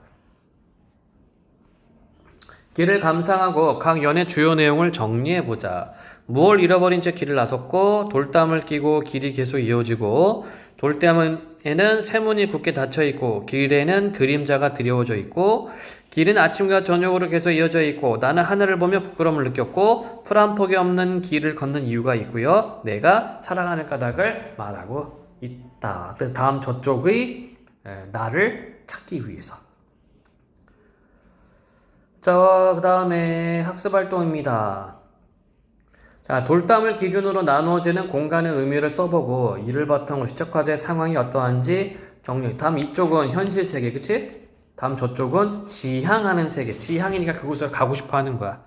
길을 감상하고 각 연의 주요 내용을 정리해보자. 무엇을 잃어버린 채 길을 나섰고 돌담을 끼고 길이 계속 이어지고 돌담에는 세문이 굳게 닫혀있고 길에는 그림자가 드리워져 있고 길은 아침과 저녁으로 계속 이어져 있고 나는 하늘을 보며 부끄러움을 느꼈고 풀 한 폭이 없는 길을 걷는 이유가 있고요. 내가 살아가는 까닭을 말하고 있다. 그래서 다음 저쪽의 나를 찾기 위해서. 자, 그 다음에 학습활동입니다. 자, 돌담을 기준으로 나누어지는 공간의 의미를 써보고 이를 바탕으로 시적화자의 상황이 어떠한지 정리. 다음 이쪽은 현실 세계, 그치? 다음 저쪽은 지향하는 세계. 지향이니까 그곳을 가고 싶어 하는 거야.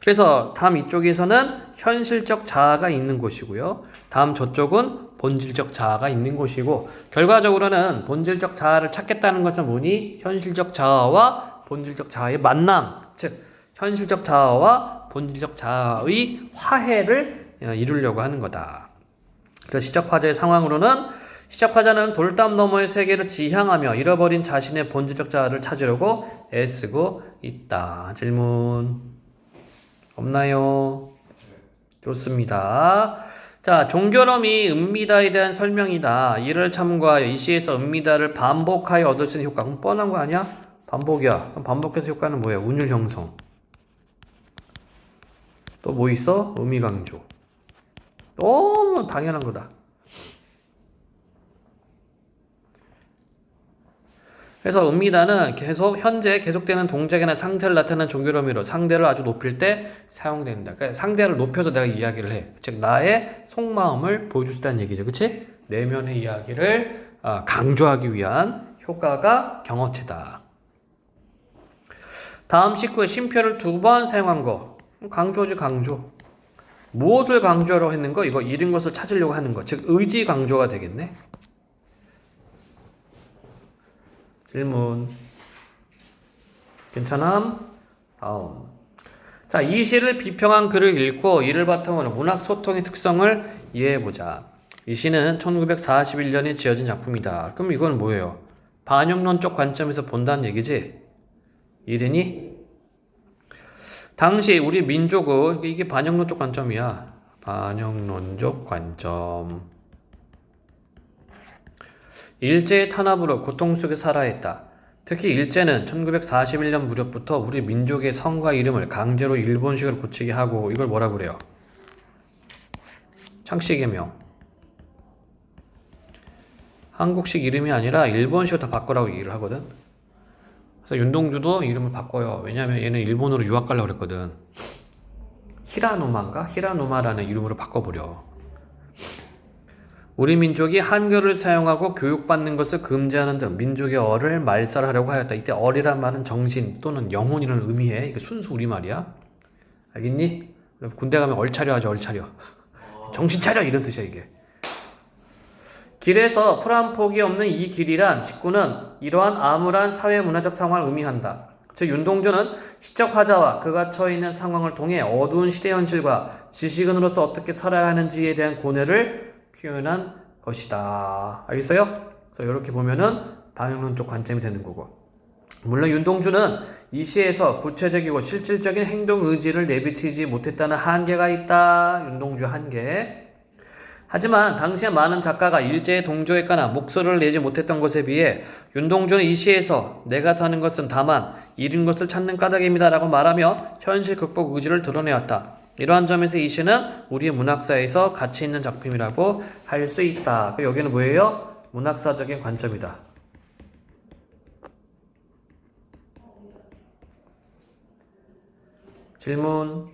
그래서 다음 이쪽에서는 현실적 자아가 있는 곳이고요. 다음 저쪽은 본질적 자아가 있는 곳이고 결과적으로는 본질적 자아를 찾겠다는 것은 뭐니? 현실적 자아와 본질적 자아의 만남, 즉 현실적 자아와 본질적 자아의 화해를 이루려고 하는 거다. 그래서 시적화자의 상황으로는 시적화자는 돌담 너머의 세계를 지향하며 잃어버린 자신의 본질적 자아를 찾으려고 애쓰고 있다. 질문 없나요? 좋습니다. 자, 종결음이 읍니다에 대한 설명이다. 이를 참고하여 이 시에서 읍니다를 반복하여 얻을 수 있는 효과. 그럼 뻔한 거 아니야? 반복이야. 그럼 반복해서 효과는 뭐야? 운율 형성. 또 뭐 있어? 의미 강조. 너무 당연한 거다. 그래서 읍니다는 현재 계속되는 동작이나 상태를 나타내는 종결어미로 상대를 아주 높일 때 사용된다. 그러니까 상대를 높여서 내가 이야기를 해. 즉 나의 속마음을 보여줄 수 있다는 얘기죠. 그치? 내면의 이야기를 강조하기 위한 효과가 경어체다. 다음 식구에 쉼표를 2번 사용한 거. 강조지 강조. 무엇을 강조하려고 했는 거? 이거 잃은 것을 찾으려고 하는 거. 즉 의지 강조가 되겠네. 질문. 괜찮아? 다음. 자, 이 시를 비평한 글을 읽고 이를 바탕으로 문학 소통의 특성을 이해해보자. 이 시는 1941년에 지어진 작품이다. 그럼 이건 뭐예요? 반영론적 관점에서 본다는 얘기지? 이해되니? 당시 우리 민족은 이게 반영론적 관점이야. 반영론적 관점. 일제의 탄압으로 고통 속에 살아야 했다. 특히 일제는 1941년 무렵부터 우리 민족의 성과 이름을 강제로 일본식으로 고치게 하고 이걸 뭐라 그래요? 창씨개명. 한국식 이름이 아니라 일본식으로 다 바꾸라고 얘기를 하거든. 그래서 윤동주도 이름을 바꿔요. 왜냐면 얘는 일본으로 유학 가려고 그랬거든. 히라누마인가? 히라누마라는 이름으로 바꿔버려. 우리 민족이 한글을 사용하고 교육받는 것을 금지하는 등 민족의 어를 말살하려고 하였다. 이때 어리란 말은 정신 또는 영혼이라는 의미해. 이게 순수 우리말이야. 알겠니? 군대 가면 얼차려 하죠. 얼차려. 정신 차려 이런 뜻이야 이게. 길에서 풀 한 폭이 없는 이 길이란 직구는 이러한 암울한 사회문화적 상황을 의미한다. 즉 윤동주는 시적 화자와 그가 처해 있는 상황을 통해 어두운 시대 현실과 지식인으로서 어떻게 살아야 하는지에 대한 고뇌를 표현한 것이다. 알겠어요? 그래서 이렇게 보면은 반영론적 관점이 되는 거고. 물론 윤동주는 이 시에서 구체적이고 실질적인 행동 의지를 내비치지 못했다는 한계가 있다. 윤동주 한계. 하지만 당시에 많은 작가가 일제에 동조했거나 목소리를 내지 못했던 것에 비해 윤동주는 이 시에서 내가 사는 것은 다만 잃은 것을 찾는 까닭입니다 라고 말하며 현실 극복 의지를 드러내었다. 이러한 점에서 이 시는 우리의 문학사에서 가치 있는 작품이라고 할 수 있다. 여기는 뭐예요? 문학사적인 관점이다. 질문.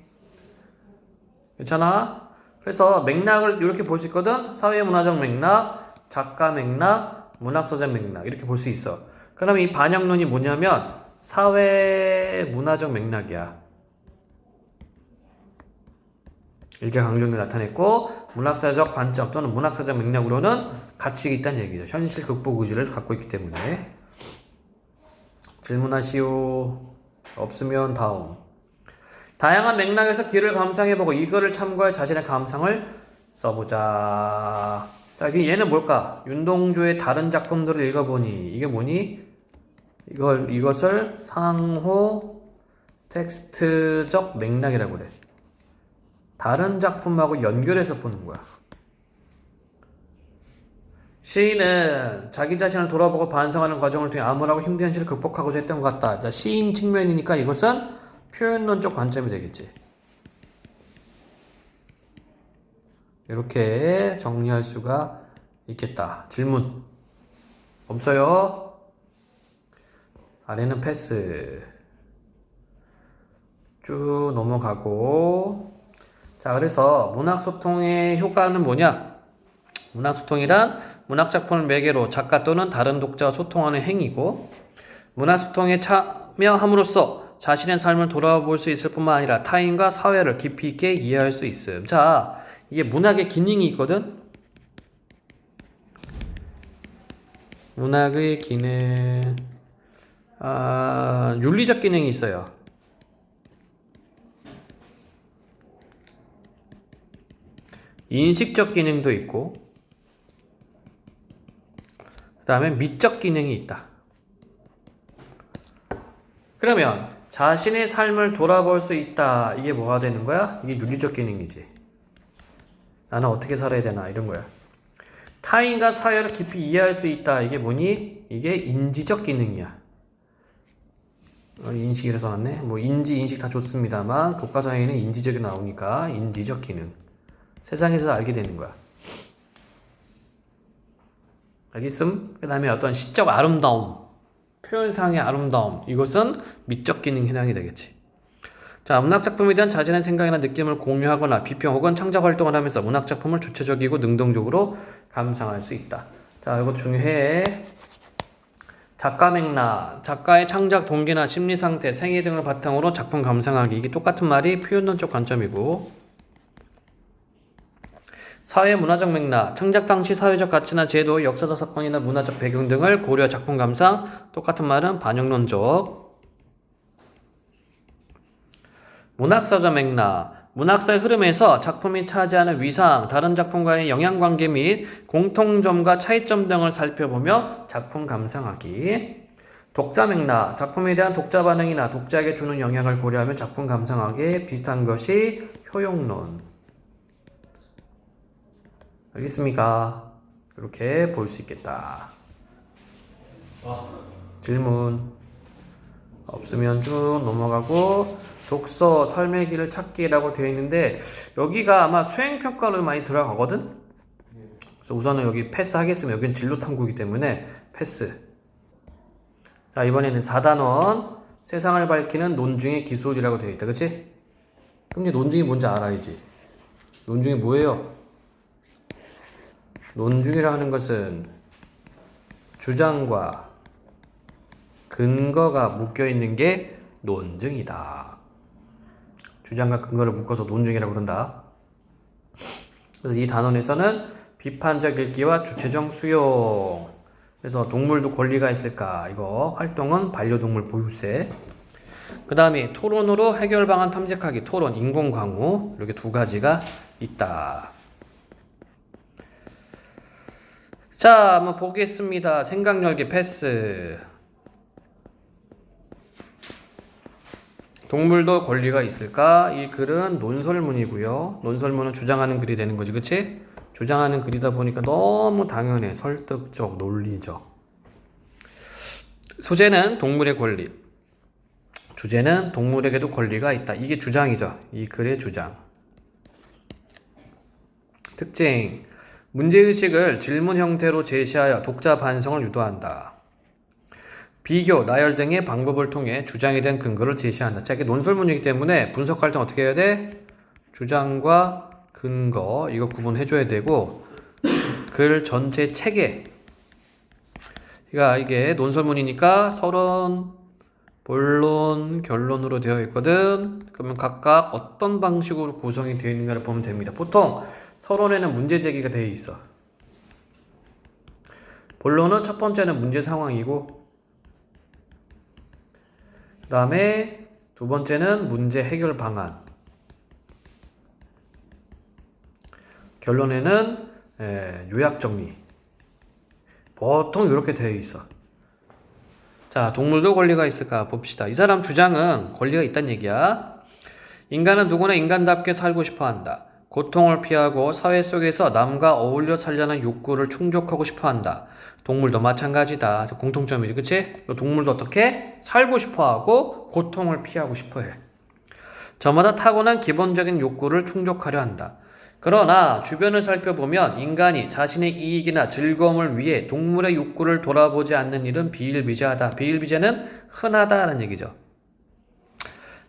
괜찮아? 그래서 맥락을 이렇게 볼 수 있거든? 사회문화적 맥락, 작가 맥락, 문학사적 맥락 이렇게 볼 수 있어. 그럼 이 반영론이 뭐냐면 사회문화적 맥락이야. 일제 강점기를 나타냈고 문학사적 관점 또는 문학사적 맥락으로는 가치가 있다는 얘기죠. 현실 극복 의지를 갖고 있기 때문에. 질문하시오. 없으면 다음. 다양한 맥락에서 길을 감상해보고 이거를 참고해 자신의 감상을 써보자. 자, 얘는 뭘까? 윤동주의 다른 작품들을 읽어보니 이게 뭐니? 이것을 상호 텍스트적 맥락이라고 그래. 다른 작품하고 연결해서 보는 거야. 시인은 자기 자신을 돌아보고 반성하는 과정을 통해 암울하고 힘든 현실을 극복하고자 했던 것 같다. 자, 시인 측면이니까 이것은 표현론적 관점이 되겠지. 이렇게 정리할 수가 있겠다. 질문. 없어요? 아래는 패스. 쭉 넘어가고. 자, 그래서 문학소통의 효과는 뭐냐? 문학소통이란 문학작품을 매개로 작가 또는 다른 독자와 소통하는 행위고, 문학소통에 참여함으로써 자신의 삶을 돌아볼 수 있을 뿐만 아니라 타인과 사회를 깊이 있게 이해할 수 있음. 자, 이게 문학의 기능이 있거든? 문학의 기능, 윤리적 기능이 있어요. 인식적 기능도 있고, 그 다음에 미적 기능이 있다. 그러면 자신의 삶을 돌아볼 수 있다. 이게 뭐가 되는 거야? 이게 윤리적 기능이지. 나는 어떻게 살아야 되나 이런 거야. 타인과 사회를 깊이 이해할 수 있다. 이게 뭐니? 이게 인지적 기능이야. 인식이라 써놨네. 뭐 인지, 인식 다 좋습니다만 교과서에는 인지적이 나오니까 인지적 기능. 세상에서 알게 되는 거야. 알겠음? 그 다음에 어떤 시적 아름다움, 표현상의 아름다움. 이것은 미적 기능에 해당이 되겠지. 자, 문학작품에 대한 자신의 생각이나 느낌을 공유하거나 비평 혹은 창작 활동을 하면서 문학작품을 주체적이고 능동적으로 감상할 수 있다. 자, 이거 중요해. 작가 맥락, 작가의 창작 동기나 심리 상태, 생애 등을 바탕으로 작품 감상하기. 이게 똑같은 말이 표현론적 관점이고, 사회 문화적 맥락, 창작 당시 사회적 가치나 제도, 역사적 사건이나 문화적 배경 등을 고려 작품 감상. 똑같은 말은 반영론적. 문학사적 맥락, 문학사의 흐름에서 작품이 차지하는 위상, 다른 작품과의 영향관계 및 공통점과 차이점 등을 살펴보며 작품 감상하기. 독자 맥락, 작품에 대한 독자 반응이나 독자에게 주는 영향을 고려하며 작품 감상하기. 비슷한 것이 효용론. 알겠습니까? 이렇게 볼 수 있겠다. 질문 없으면 쭉 넘어가고, 독서 삶의 길을 찾기라고 되어 있는데 여기가 아마 수행평가로 많이 들어가거든? 그래서 우선은 여기 패스 하겠으면 여기는 진로 탐구이기 때문에 패스. 자, 이번에는 4단원 세상을 밝히는 논중의 기술이라고 되어 있다. 그치? 그럼 이제 논중이 뭔지 알아야지. 논중이 뭐예요? 논중이라 하는 것은 주장과 근거가 묶여있는 게 논증이다. 주장과 근거를 묶어서 논증이라고 그런다. 그래서 이 단원에서는 비판적 읽기와 주체적 수용. 그래서 동물도 권리가 있을까? 이거 활동은 반려동물 보유세. 그 다음에 토론으로 해결 방안 탐색하기. 토론, 인공 강우. 이렇게 두 가지가 있다. 자, 한번 보겠습니다. 생각 열기 패스. 동물도 권리가 있을까? 이 글은 논설문이고요. 논설문은 주장하는 글이 되는 거지, 그치? 주장하는 글이다 보니까 너무 당연해. 설득적, 논리적. 소재는 동물의 권리. 주제는 동물에게도 권리가 있다. 이게 주장이죠. 이 글의 주장. 특징. 문제의식을 질문 형태로 제시하여 독자 반성을 유도한다. 비교, 나열 등의 방법을 통해 주장에 대한 근거를 제시한다. 자, 이게 논설문이기 때문에 분석할 때 어떻게 해야 돼? 주장과 근거, 이거 구분해줘야 되고, 글 전체 체계. 그러니까 이게 논설문이니까 서론, 본론, 결론으로 되어 있거든. 그러면 각각 어떤 방식으로 구성이 되어 있는가를 보면 됩니다. 보통 서론에는 문제 제기가 되어 있어. 본론은 첫 번째는 문제 상황이고, 그 다음에 두 번째는 문제 해결 방안. 결론에는 요약 정리. 보통 이렇게 되어 있어. 자, 동물도 권리가 있을까 봅시다. 이 사람 주장은 권리가 있다는 얘기야. 인간은 누구나 인간답게 살고 싶어 한다. 고통을 피하고 사회 속에서 남과 어울려 살려는 욕구를 충족하고 싶어 한다. 동물도 마찬가지다. 공통점이지, 그치? 동물도 어떻게? 살고 싶어하고 고통을 피하고 싶어해. 저마다 타고난 기본적인 욕구를 충족하려 한다. 그러나 주변을 살펴보면 인간이 자신의 이익이나 즐거움을 위해 동물의 욕구를 돌아보지 않는 일은 비일비재하다. 비일비재는 흔하다는 얘기죠.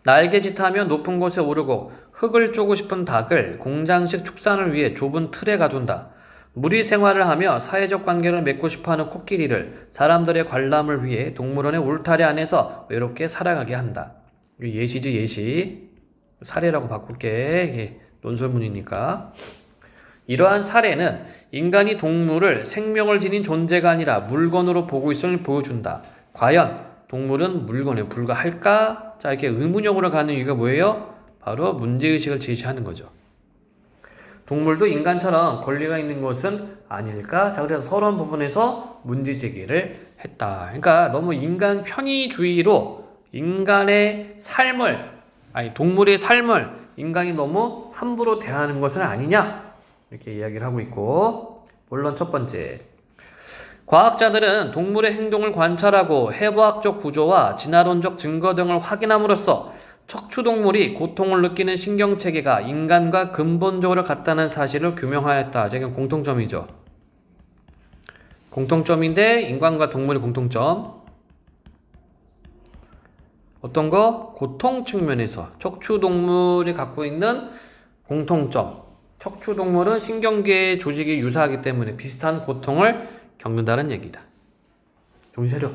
날개짓하며 높은 곳에 오르고 흙을 쪼고 싶은 닭을 공장식 축산을 위해 좁은 틀에 가둔다. 무리 생활을 하며 사회적 관계를 맺고 싶어하는 코끼리를 사람들의 관람을 위해 동물원의 울타리 안에서 외롭게 살아가게 한다. 예시지, 예시. 사례라고 바꿀게. 이게 논설문이니까. 이러한 사례는 인간이 동물을 생명을 지닌 존재가 아니라 물건으로 보고 있음을 보여준다. 과연 동물은 물건에 불과할까? 자, 이렇게 의문형으로 가는 이유가 뭐예요? 바로 문제의식을 제시하는 거죠. 동물도 인간처럼 권리가 있는 것은 아닐까? 자, 그래서 서론 부분에서 문제 제기를 했다. 그러니까 너무 인간 편의주의로 인간의 삶을, 아니 동물의 삶을 인간이 너무 함부로 대하는 것은 아니냐? 이렇게 이야기를 하고 있고, 본론 첫 번째. 과학자들은 동물의 행동을 관찰하고 해부학적 구조와 진화론적 증거 등을 확인함으로써 척추동물이 고통을 느끼는 신경체계가 인간과 근본적으로 같다는 사실을 규명하였다. 이건 공통점이죠. 공통점인데 인간과 동물의 공통점. 어떤 거? 고통 측면에서 척추동물이 갖고 있는 공통점. 척추동물은 신경계 조직이 유사하기 때문에 비슷한 고통을 겪는다는 얘기다. 정신 차려.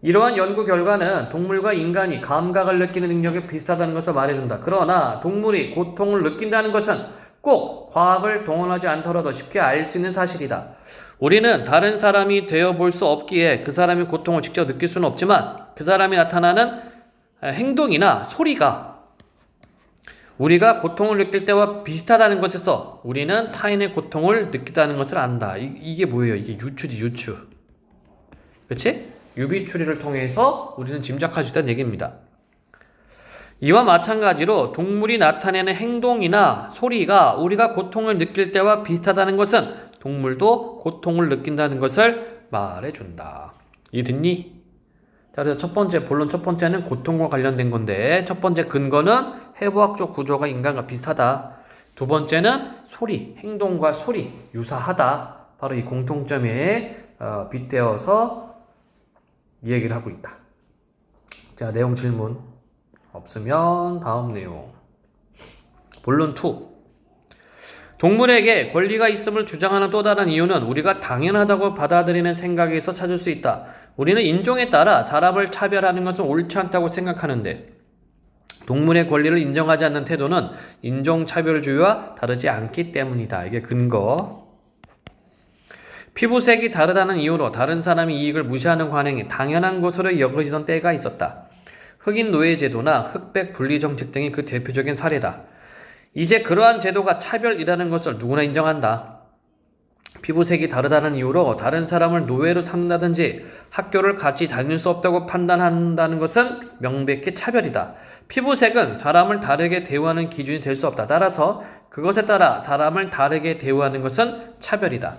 이러한 연구 결과는 동물과 인간이 감각을 느끼는 능력이 비슷하다는 것을 말해준다. 그러나 동물이 고통을 느낀다는 것은 꼭 과학을 동원하지 않더라도 쉽게 알 수 있는 사실이다. 우리는 다른 사람이 되어볼 수 없기에 그 사람이 고통을 직접 느낄 수는 없지만 그 사람이 나타나는 행동이나 소리가 우리가 고통을 느낄 때와 비슷하다는 것에서 우리는 타인의 고통을 느끼다는 것을 안다. 이게 뭐예요? 이게 유추지, 유추. 그렇지? 유비추리를 통해서 우리는 짐작할 수 있다는 얘기입니다. 이와 마찬가지로 동물이 나타내는 행동이나 소리가 우리가 고통을 느낄 때와 비슷하다는 것은 동물도 고통을 느낀다는 것을 말해준다. 이해됐니? 자, 그래서 첫 번째, 본론 첫 번째는 고통과 관련된 건데, 첫 번째 근거는 해부학적 구조가 인간과 비슷하다. 두 번째는 소리, 행동과 소리, 유사하다. 바로 이 공통점에 빗대어서 이 얘기를 하고 있다. 자, 내용 질문 없으면 다음 내용. 본론 2. 동물에게 권리가 있음을 주장하는 또 다른 이유는 우리가 당연하다고 받아들이는 생각에서 찾을 수 있다. 우리는 인종에 따라 사람을 차별하는 것은 옳지 않다고 생각하는데 동물의 권리를 인정하지 않는 태도는 인종차별주의와 다르지 않기 때문이다. 이게 근거. 피부색이 다르다는 이유로 다른 사람의 이익을 무시하는 관행이 당연한 것으로 여겨지던 때가 있었다. 흑인 노예제도나 흑백 분리 정책 등이 그 대표적인 사례다. 이제 그러한 제도가 차별이라는 것을 누구나 인정한다. 피부색이 다르다는 이유로 다른 사람을 노예로 삼는다든지 학교를 같이 다닐 수 없다고 판단한다는 것은 명백히 차별이다. 피부색은 사람을 다르게 대우하는 기준이 될 수 없다. 따라서 그것에 따라 사람을 다르게 대우하는 것은 차별이다.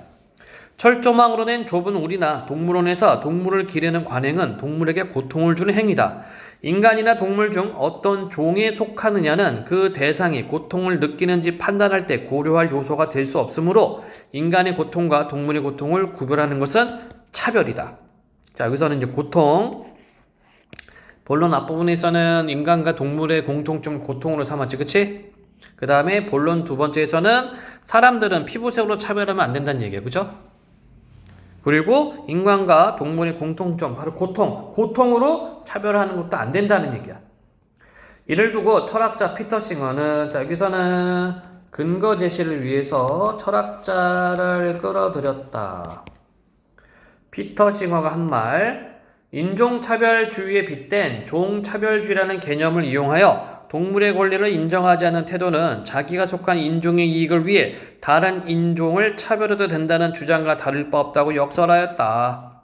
철조망으로 낸 좁은 우리나 동물원에서 동물을 기르는 관행은 동물에게 고통을 주는 행위다. 인간이나 동물 중 어떤 종에 속하느냐는 그 대상이 고통을 느끼는지 판단할 때 고려할 요소가 될 수 없으므로 인간의 고통과 동물의 고통을 구별하는 것은 차별이다. 자, 여기서는 이제 고통. 본론 앞부분에서는 인간과 동물의 공통점 고통으로 삼았지, 그치? 그 다음에 본론 두 번째에서는 사람들은 피부색으로 차별하면 안 된다는 얘기예요, 그죠? 그리고 인간과 동물의 공통점, 바로 고통. 고통으로 차별하는 것도 안 된다는 얘기야. 이를 두고 철학자 피터 싱어는, 자, 여기서는 근거 제시를 위해서 철학자를 끌어들였다. 피터 싱어가 한 말, 인종차별주의에 빗댄 종차별주의라는 개념을 이용하여 동물의 권리를 인정하지 않는 태도는 자기가 속한 인종의 이익을 위해 다른 인종을 차별해도 된다는 주장과 다를 바 없다고 역설하였다.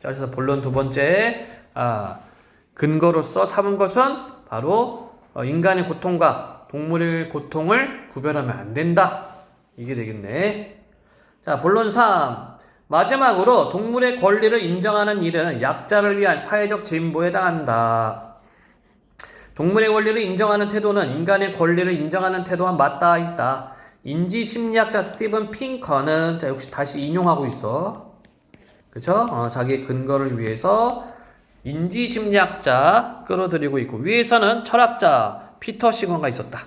자, 그래서 본론 두 번째, 근거로서 삼은 것은 바로 인간의 고통과 동물의 고통을 구별하면 안 된다. 이게 되겠네. 자, 본론 3. 마지막으로 동물의 권리를 인정하는 일은 약자를 위한 사회적 진보에 해당한다. 동물의 권리를 인정하는 태도는 인간의 권리를 인정하는 태도와 맞닿아 있다. 인지심리학자 스티븐 핑커는, 자, 역시 다시 인용하고 있어. 그쵸? 자기의 근거를 위해서 인지심리학자 끌어들이고 있고, 위에서는 철학자 피터 싱어가 있었다.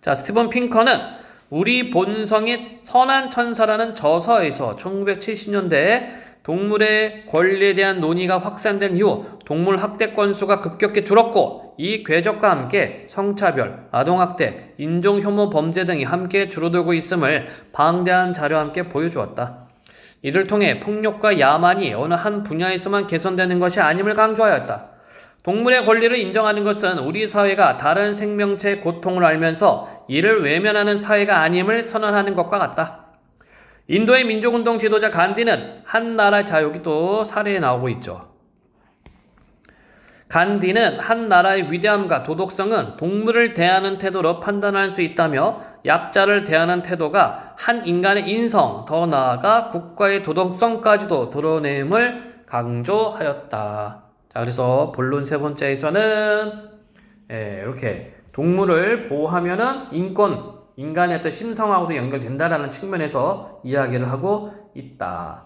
자, 스티븐 핑커는 우리 본성의 선한 천사라는 저서에서 1970년대에 동물의 권리에 대한 논의가 확산된 이후 동물 학대 건수가 급격히 줄었고 이 궤적과 함께 성차별, 아동학대, 인종혐오 범죄 등이 함께 줄어들고 있음을 방대한 자료와 함께 보여주었다. 이를 통해 폭력과 야만이 어느 한 분야에서만 개선되는 것이 아님을 강조하였다. 동물의 권리를 인정하는 것은 우리 사회가 다른 생명체의 고통을 알면서 이를 외면하는 사회가 아님을 선언하는 것과 같다. 인도의 민족운동 지도자 간디는 한 나라, 자, 여기 또 사례에 나오고 있죠. 간디는 한 나라의 위대함과 도덕성은 동물을 대하는 태도로 판단할 수 있다며 약자를 대하는 태도가 한 인간의 인성, 더 나아가 국가의 도덕성까지도 드러냄을 강조하였다. 자, 그래서 본론 세 번째에서는 이렇게 동물을 보호하면은 인간의 어떤 심성하고도 연결된다라는 측면에서 이야기를 하고 있다.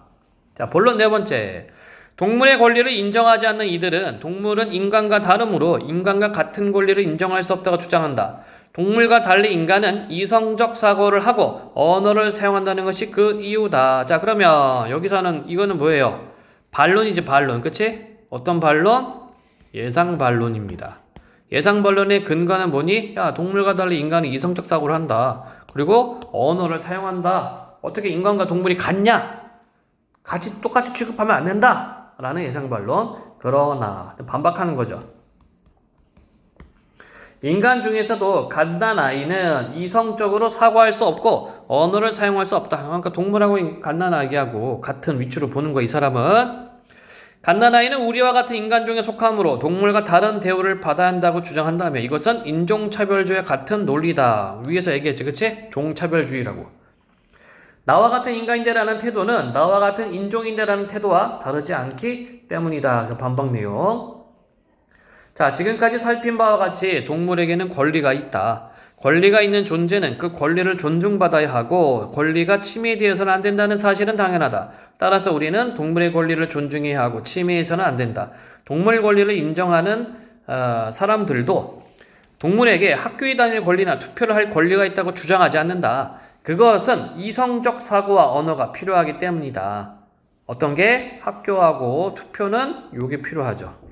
자, 본론 네 번째. 동물의 권리를 인정하지 않는 이들은 동물은 인간과 다르므로 인간과 같은 권리를 인정할 수 없다고 주장한다. 동물과 달리 인간은 이성적 사고를 하고 언어를 사용한다는 것이 그 이유다. 자, 그러면 여기서는 이거는 뭐예요? 반론이지, 반론. 그치? 어떤 반론? 예상 반론입니다. 예상 반론의 근거는 뭐니? 야, 동물과 달리 인간은 이성적 사고를 한다. 그리고 언어를 사용한다. 어떻게 인간과 동물이 같냐? 같이 똑같이 취급하면 안 된다. 라는 예상 반론. 그러나 반박하는 거죠. 인간 중에서도 갓난아이는 이성적으로 사고할 수 없고 언어를 사용할 수 없다. 그러니까 동물하고 갓난아기하고 같은 위치로 보는 거. 이 사람은 갓난아이는 우리와 같은 인간 중에 속하므로 동물과 다른 대우를 받아야 한다고 주장한다며 이것은 인종차별주의와 같은 논리다. 위에서 얘기했지, 그치? 종차별주의라고. 나와 같은 인간인데라는 태도는 나와 같은 인종인데라는 태도와 다르지 않기 때문이다. 그 반박 내용. 자, 지금까지 살핀 바와 같이 동물에게는 권리가 있다. 권리가 있는 존재는 그 권리를 존중받아야 하고 권리가 침해되어서는 안 된다는 사실은 당연하다. 따라서 우리는 동물의 권리를 존중해야 하고 침해해서는 안 된다. 동물 권리를 인정하는 사람들도 동물에게 학교에 다닐 권리나 투표를 할 권리가 있다고 주장하지 않는다. 그것은 이성적 사고와 언어가 필요하기 때문이다. 어떤 게? 학교하고 투표는 요게 필요하죠.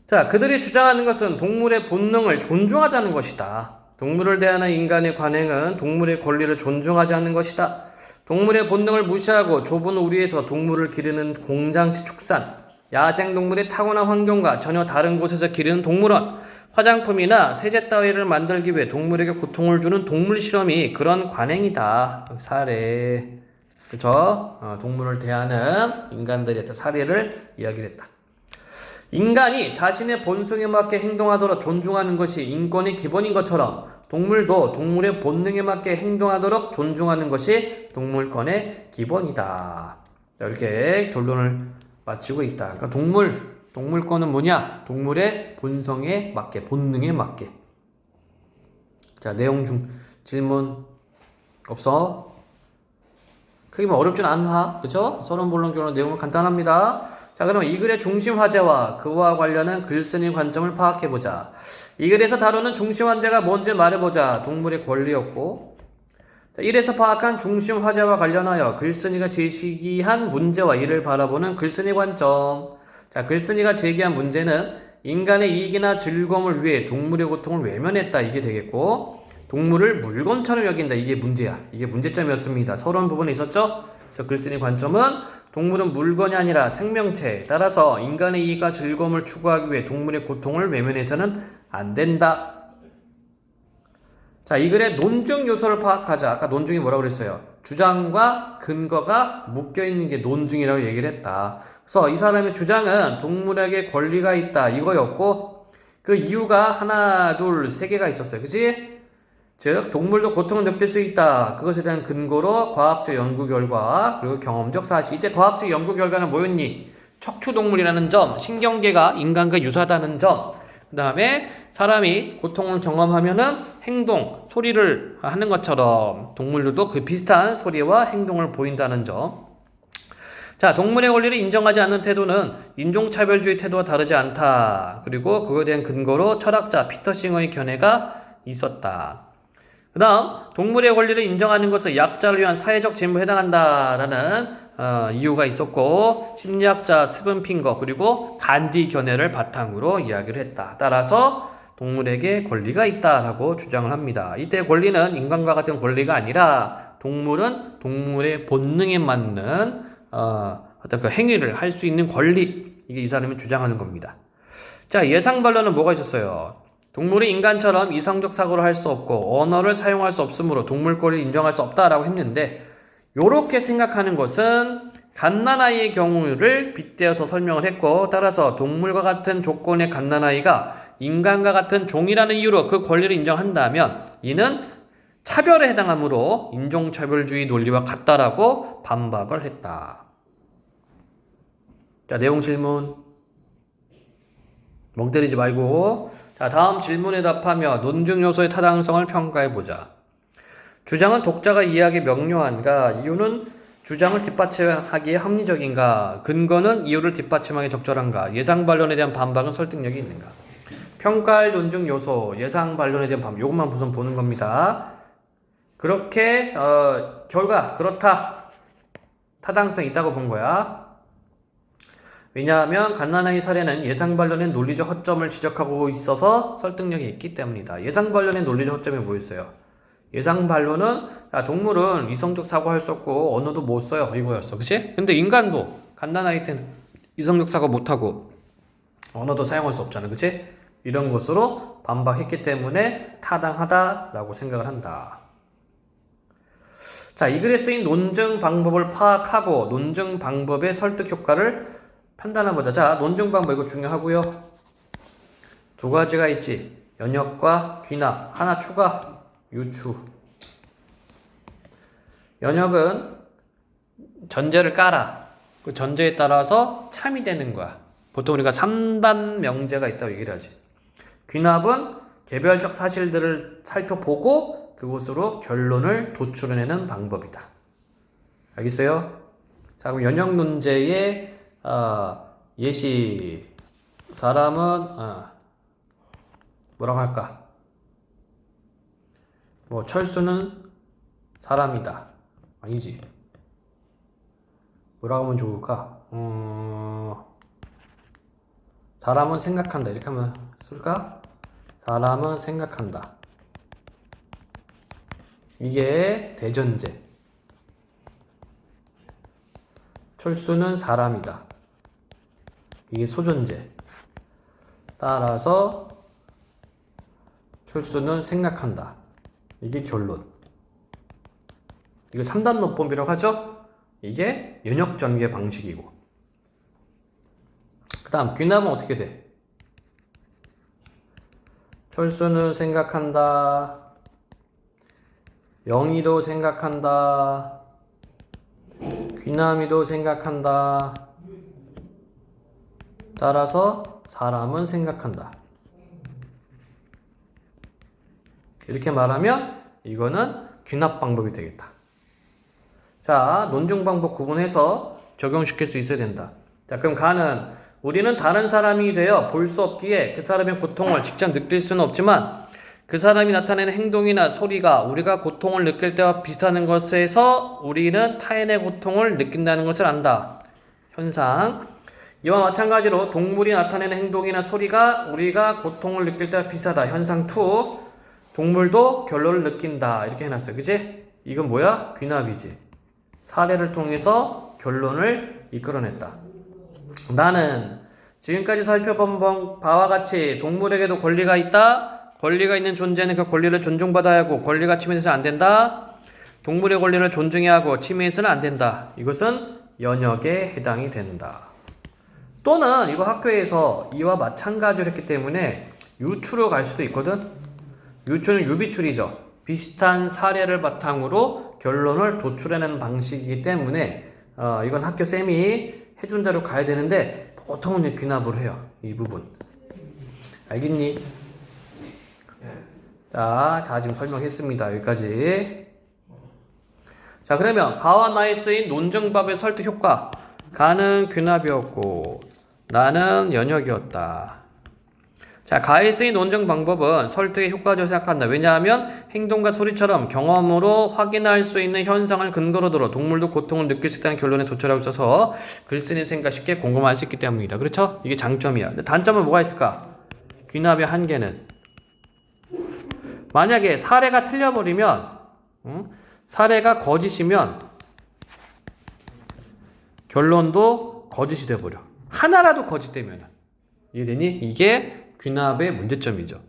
자, 그들이 주장하는 것은 동물의 본능을 존중하자는 것이다. 동물을 대하는 인간의 관행은 동물의 권리를 존중하지 않는 것이다. 동물의 본능을 무시하고 좁은 우리에서 동물을 기르는 공장체 축산, 야생동물의 타고난 환경과 전혀 다른 곳에서 기르는 동물원, 화장품이나 세제 따위를 만들기 위해 동물에게 고통을 주는 동물 실험이 그런 관행이다. 사례. 그쵸? 동물을 대하는 인간들의 사례를 이야기를 했다. 인간이 자신의 본성에 맞게 행동하도록 존중하는 것이 인권의 기본인 것처럼 동물도 동물의 본능에 맞게 행동하도록 존중하는 것이 동물권의 기본이다. 이렇게 결론을 마치고 있다. 그러니까 동물권은 뭐냐? 동물의 본성에 맞게, 본능에 맞게. 자, 내용 중 질문 없어? 크게 뭐 어렵진 않다. 그쵸? 서론본론교론 내용은 간단합니다. 자, 그러면 이 글의 중심 화제와 그와 관련한 글쓴이 관점을 파악해보자. 이 글에서 다루는 중심 화제가 뭔지 말해보자. 동물의 권리였고, 1에서 파악한 중심 화제와 관련하여 글쓴이가 제시한 문제와 이를 바라보는 글쓴이 관점. 자, 글쓴이가 제기한 문제는 인간의 이익이나 즐거움을 위해 동물의 고통을 외면했다. 이게 되겠고, 동물을 물건처럼 여긴다. 이게 문제야. 이게 문제점이었습니다. 서론 부분에 있었죠? 그래서 글쓴이 관점은 동물은 물건이 아니라 생명체. 따라서 인간의 이익과 즐거움을 추구하기 위해 동물의 고통을 외면해서는 안 된다. 자, 이 글의 논증 요소를 파악하자. 아까 논증이 뭐라고 그랬어요? 주장과 근거가 묶여있는 게 논증이라고 얘기를 했다. 그래서 이 사람의 주장은 동물에게 권리가 있다. 이거였고, 그 이유가 하나, 둘, 세 개가 있었어요. 그치? 즉, 동물도 고통을 느낄 수 있다. 그것에 대한 근거로 과학적 연구 결과, 그리고 경험적 사실. 이때 과학적 연구 결과는 뭐였니? 척추동물이라는 점, 신경계가 인간과 유사하다는 점, 그 다음에 사람이 고통을 경험하면은 행동, 소리를 하는 것처럼 동물들도 그 비슷한 소리와 행동을 보인다는 점. 자, 동물의 권리를 인정하지 않는 태도는 인종차별주의 태도와 다르지 않다. 그리고 그거에 대한 근거로 철학자 피터 싱어의 견해가 있었다. 그 다음, 동물의 권리를 인정하는 것은 약자를 위한 사회적 책임에 해당한다라는 이유가 있었고, 심리학자 스븐 핑거 그리고 간디 견해를 바탕으로 이야기를 했다. 따라서 동물에게 권리가 있다라고 주장을 합니다. 이때 권리는 인간과 같은 권리가 아니라 동물은 동물의 본능에 맞는 어떤 그 행위를 할 수 있는 권리, 이게 이 사람이 주장하는 겁니다. 자, 예상 반론은 뭐가 있었어요? 동물이 인간처럼 이성적 사고를 할 수 없고 언어를 사용할 수 없으므로 동물 권리를 인정할 수 없다라고 했는데, 요렇게 생각하는 것은 갓난아이의 경우를 빗대어서 설명을 했고, 따라서 동물과 같은 조건의 갓난아이가 인간과 같은 종이라는 이유로 그 권리를 인정한다면 이는 차별에 해당하므로 인종차별주의 논리와 같다라고 반박을 했다. 자, 내용 질문. 멍 때리지 말고. 자, 다음 질문에 답하며 논증 요소의 타당성을 평가해보자. 주장은 독자가 이해하기 명료한가? 이유는 주장을 뒷받침하기에 합리적인가? 근거는 이유를 뒷받침하기 적절한가? 예상 반론에 대한 반박은 설득력이 있는가? 평가할 논증 요소, 예상 반론에 대한 반박. 이것만 우선 보는 겁니다. 그렇게 결과 그렇다. 타당성이 있다고 본 거야. 왜냐하면 갓난아이 사례는 예상 반론의 논리적 허점을 지적하고 있어서 설득력이 있기 때문이다. 예상 반론의 논리적 허점이 뭐였어요? 예상 반론은 동물은 이성적 사고할 수 없고 언어도 못 써요 이거였어. 그치? 근데 인간도 갓난아이 때는 이성적 사고 못하고 언어도 사용할 수 없잖아. 그치? 이런 것으로 반박했기 때문에 타당하다라고 생각을 한다. 자, 이 글에 쓰인 논증 방법을 파악하고 논증 방법의 설득 효과를 판단해보자. 자, 논증 방법 이거 중요하고요. 두 가지가 있지. 연역과 귀납. 하나 추가. 유추. 연역은 전제를 깔아. 그 전제에 따라서 참이 되는 거야. 보통 우리가 3단 명제가 있다고 얘기를 하지. 귀납은 개별적 사실들을 살펴보고 그것으로 결론을 도출해내는 방법이다. 알겠어요? 자, 그럼 연역 논제의 예시. 사람은 뭐라고 할까? 뭐 철수는 사람이다. 아니지. 뭐라고 하면 좋을까? 사람은 생각한다. 이렇게 하면 쓸까? 사람은 생각한다. 이게 대전제. 철수는 사람이다. 이게 소전제. 따라서 철수는 생각한다. 이게 결론. 이거 3단 논법이라고 하죠? 이게 연역 전개 방식이고. 그 다음 귀납은 어떻게 돼? 철수는 생각한다. 영희도 생각한다. 귀남이도 생각한다. 따라서 사람은 생각한다. 이렇게 말하면 이거는 귀납 방법이 되겠다. 자, 논증 방법 구분해서 적용시킬 수 있어야 된다. 자, 그럼 가는 우리는 다른 사람이 되어 볼 수 없기에 그 사람의 고통을 직접 느낄 수는 없지만 그 사람이 나타내는 행동이나 소리가 우리가 고통을 느낄 때와 비슷한 것에서 우리는 타인의 고통을 느낀다는 것을 안다. 현상. 이와 마찬가지로 동물이 나타내는 행동이나 소리가 우리가 고통을 느낄 때와 비슷하다. 현상 2. 동물도 결론을 느낀다. 이렇게 해놨어요. 그치? 이건 뭐야? 귀납이지. 사례를 통해서 결론을 이끌어냈다. 나는 지금까지 살펴본 바와 같이 동물에게도 권리가 있다. 권리가 있는 존재는 그 권리를 존중받아야 하고 권리가 침해해서는 안 된다. 동물의 권리를 존중해야 하고 침해해서는 안 된다. 이것은 연역에 해당이 된다. 또는 이거 학교에서 이와 마찬가지로 했기 때문에 유추로 갈 수도 있거든. 유추는 유비추리죠. 비슷한 사례를 바탕으로 결론을 도출해내는 방식이기 때문에 이건 학교 쌤이 해준 대로 가야 되는데 보통은 귀납으로 해요. 이 부분. 알겠니? 자, 다 지금 설명했습니다. 여기까지. 자, 그러면 가와 나에 쓰인 논증법의 설득 효과. 가는 귀납이었고 나는 연역이었다. 자, 가에 쓰인 논증 방법은 설득에 효과적으로 생각한다. 왜냐하면 행동과 소리처럼 경험으로 확인할 수 있는 현상을 근거로 들어 동물도 고통을 느낄 수 있다는 결론에 도출하고 있어서 글쓴이 생각 쉽게 공감할 수 있기 때문이다. 그렇죠? 이게 장점이야. 근데 단점은 뭐가 있을까? 귀납의 한계는 만약에 사례가 틀려버리면 사례가 거짓이면 결론도 거짓이 돼버려. 하나라도 거짓되면 이해되니? 이게 귀납의 문제점이죠.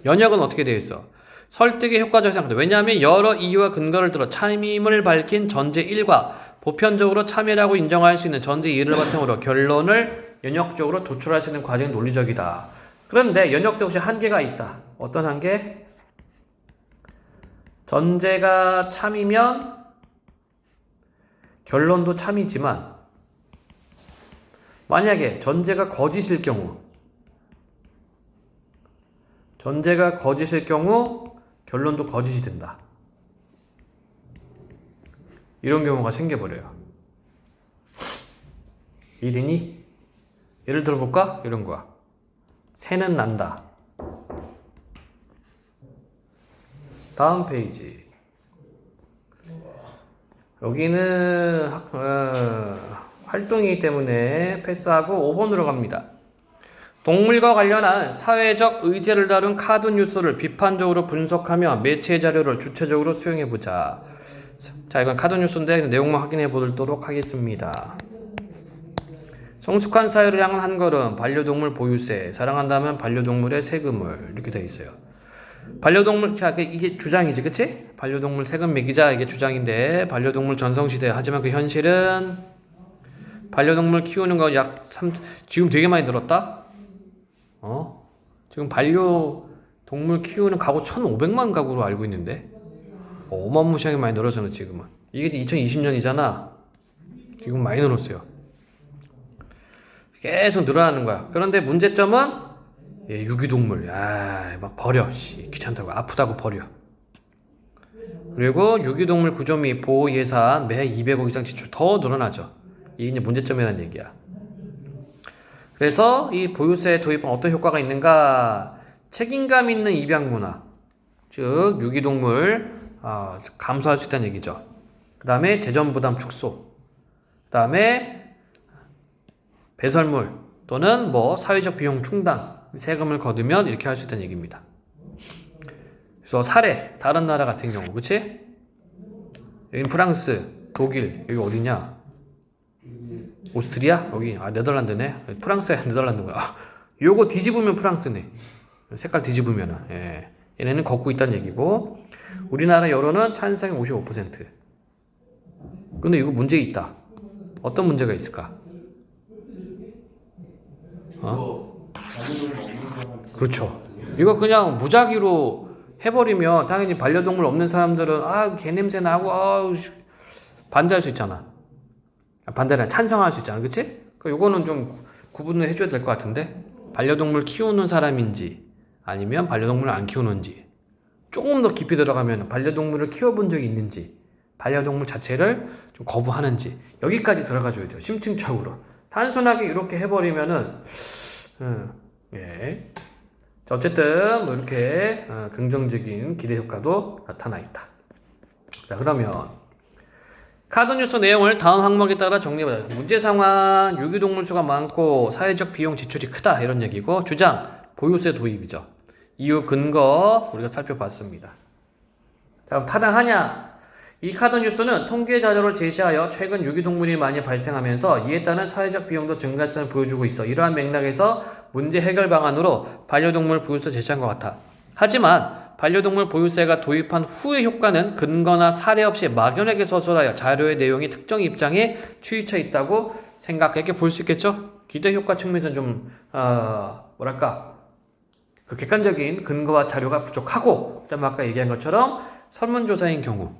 연역은 어떻게 되어 있어? 설득의 효과적으로 생각한다. 왜냐하면 여러 이유와 근거를 들어 참임을 밝힌 전제 1과 보편적으로 참여라고 인정할 수 있는 전제 2를 바탕으로 결론을 연역적으로 도출할 수 있는 과정이 논리적이다. 그런데 연역도 역시 한계가 있다. 어떤 한계? 전제가 참이면 결론도 참이지만 만약에 전제가 거짓일 경우 결론도 거짓이 된다. 이런 경우가 생겨버려요. 이르니? 예를 들어볼까? 이런 거야. 새는 난다. 다음 페이지. 여기는 활동이기 때문에 패스하고 5번으로 갑니다. 동물과 관련한 사회적 의제를 다룬 카드 뉴스를 비판적으로 분석하며 매체 자료를 주체적으로 수용해보자. 자, 이건 카드 뉴스인데 내용만 확인해 보도록 하겠습니다. 성숙한 사회를 향한 한 걸음, 반려동물 보유세, 사랑한다면 반려동물의 세금을, 이렇게 되어 있어요. 반려동물, 이게 주장이지, 그치? 반려동물 세금 매기자, 이게 주장인데, 반려동물 전성시대. 하지만 그 현실은, 반려동물 키우는 거 지금 되게 많이 늘었다? 지금 반려동물 키우는 가구 1,500만 가구로 알고 있는데, 어마무시하게 많이 늘어서는 지금은. 이게 2020년이잖아. 지금 많이 늘었어요. 계속 늘어나는 거야. 그런데 문제점은 유기동물. 막 버려. 귀찮다고. 아프다고 버려. 그리고 유기동물 구조 및 보호 예산 매 200억 이상 지출 더 늘어나죠. 이게 이제 문제점이라는 얘기야. 그래서 이 보유세 도입은 어떤 효과가 있는가? 책임감 있는 입양 문화. 즉 유기동물 감소할 수 있다는 얘기죠. 그 다음에 재정 부담 축소. 그 다음에 배설물 또는 사회적 비용 충당, 세금을 거두면 이렇게 할 수 있다는 얘기입니다. 그래서 사례, 다른 나라 같은 경우, 그치? 여긴 프랑스, 독일, 여기 어디냐? 오스트리아? 여기, 네덜란드네? 프랑스야, 네덜란드구나. 요거 뒤집으면 프랑스네. 색깔 뒤집으면은, 얘네는 걷고 있다는 얘기고, 우리나라 여론은 찬성이 55%. 근데 이거 문제 있다. 어떤 문제가 있을까? 그렇죠. 이거 그냥 무작위로 해버리면 당연히 반려동물 없는 사람들은 개 냄새 나고 반대할 수 있잖아. 반대는 찬성할 수 있잖아, 그렇지? 요거는 좀 구분을 해줘야 될 것 같은데 반려동물 키우는 사람인지 아니면 반려동물을 안 키우는지 조금 더 깊이 들어가면 반려동물을 키워본 적이 있는지 반려동물 자체를 좀 거부하는지 여기까지 들어가줘야 돼요. 심층적으로. 단순하게 이렇게 해버리면은 자, 어쨌든 이렇게 긍정적인 기대 효과도 나타나 있다. 자, 그러면 카드 뉴스 내용을 다음 항목에 따라 정리해보자. 문제 상황, 유기동물 수가 많고 사회적 비용 지출이 크다 이런 얘기고, 주장 보유세 도입이죠. 이유 근거 우리가 살펴봤습니다. 자, 그럼 타당하냐? 이 카드 뉴스는 통계 자료를 제시하여 최근 유기동물이 많이 발생하면서 이에 따른 사회적 비용도 증가성을 보여주고 있어. 이러한 맥락에서 문제 해결 방안으로 반려동물 보유세 제시한 것 같아. 하지만 반려동물 보유세가 도입한 후의 효과는 근거나 사례 없이 막연하게 서술하여 자료의 내용이 특정 입장에 치우쳐 있다고 생각해. 이렇게 볼 수 있겠죠? 기대 효과 측면에서는 좀 그 객관적인 근거와 자료가 부족하고, 그다음에 아까 얘기한 것처럼 설문조사인 경우,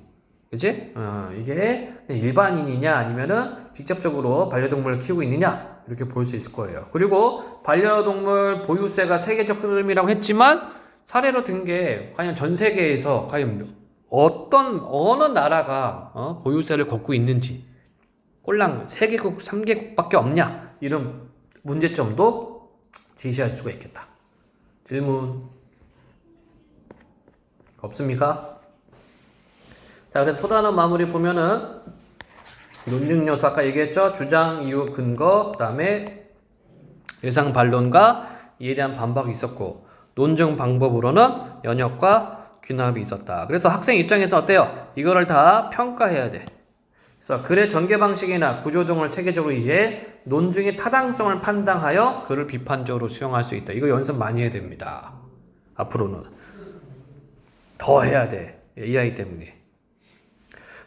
그치? 이게 일반인이냐 아니면은 직접적으로 반려동물을 키우고 있느냐 이렇게 볼 수 있을 거예요. 그리고 반려동물 보유세가 세계적 흐름이라고 했지만 사례로 든 게 과연 전 세계에서 과연 어느 나라가 보유세를 걷고 있는지, 꼴랑 3개국, 3개국밖에 없냐 이런 문제점도 제시할 수가 있겠다. 질문 없습니까? 자, 그래서 소단어 마무리 보면은 논증 요소 아까 얘기했죠. 주장, 이유, 근거, 그 다음에 예상 반론과 이에 대한 반박이 있었고, 논증 방법으로는 연역과 귀납이 있었다. 그래서 학생 입장에서 어때요? 이거를 다 평가해야 돼. 그래서 글의 전개 방식이나 구조 등을 체계적으로 이해해 논증의 타당성을 판단하여 그를 비판적으로 수용할 수 있다. 이거 연습 많이 해야 됩니다. 앞으로는 더 해야 돼. 이 아이 때문에.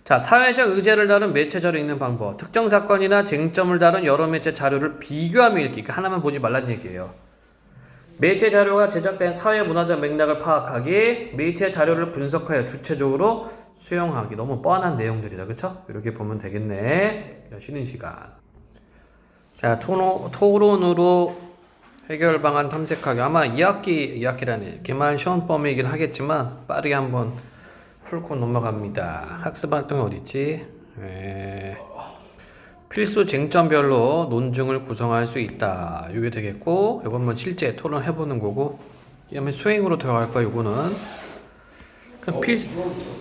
자, 사회적 의제를 다룬 매체 자료 읽는 방법. 특정 사건이나 쟁점을 다룬 여러 매체 자료를 비교하며 읽기. 하나만 보지 말라는 얘기예요. 매체 자료가 제작된 사회 문화적 맥락을 파악하기, 매체 자료를 분석하여 주체적으로 수용하기. 너무 뻔한 내용들이다. 그쵸? 이렇게 보면 되겠네. 쉬는 시간. 자, 토론으로 해결 방안 탐색하기. 아마 2학기라네. 기말 시험범위이긴 하겠지만 빠르게 한번 풀고 넘어갑니다. 학습 활동이 어딨지? 필수 쟁점별로 논증을 구성할 수 있다. 이게 되겠고, 이건 뭐 실제 토론해보는 거고, 그다음에 수행으로 들어갈 거야. 이거는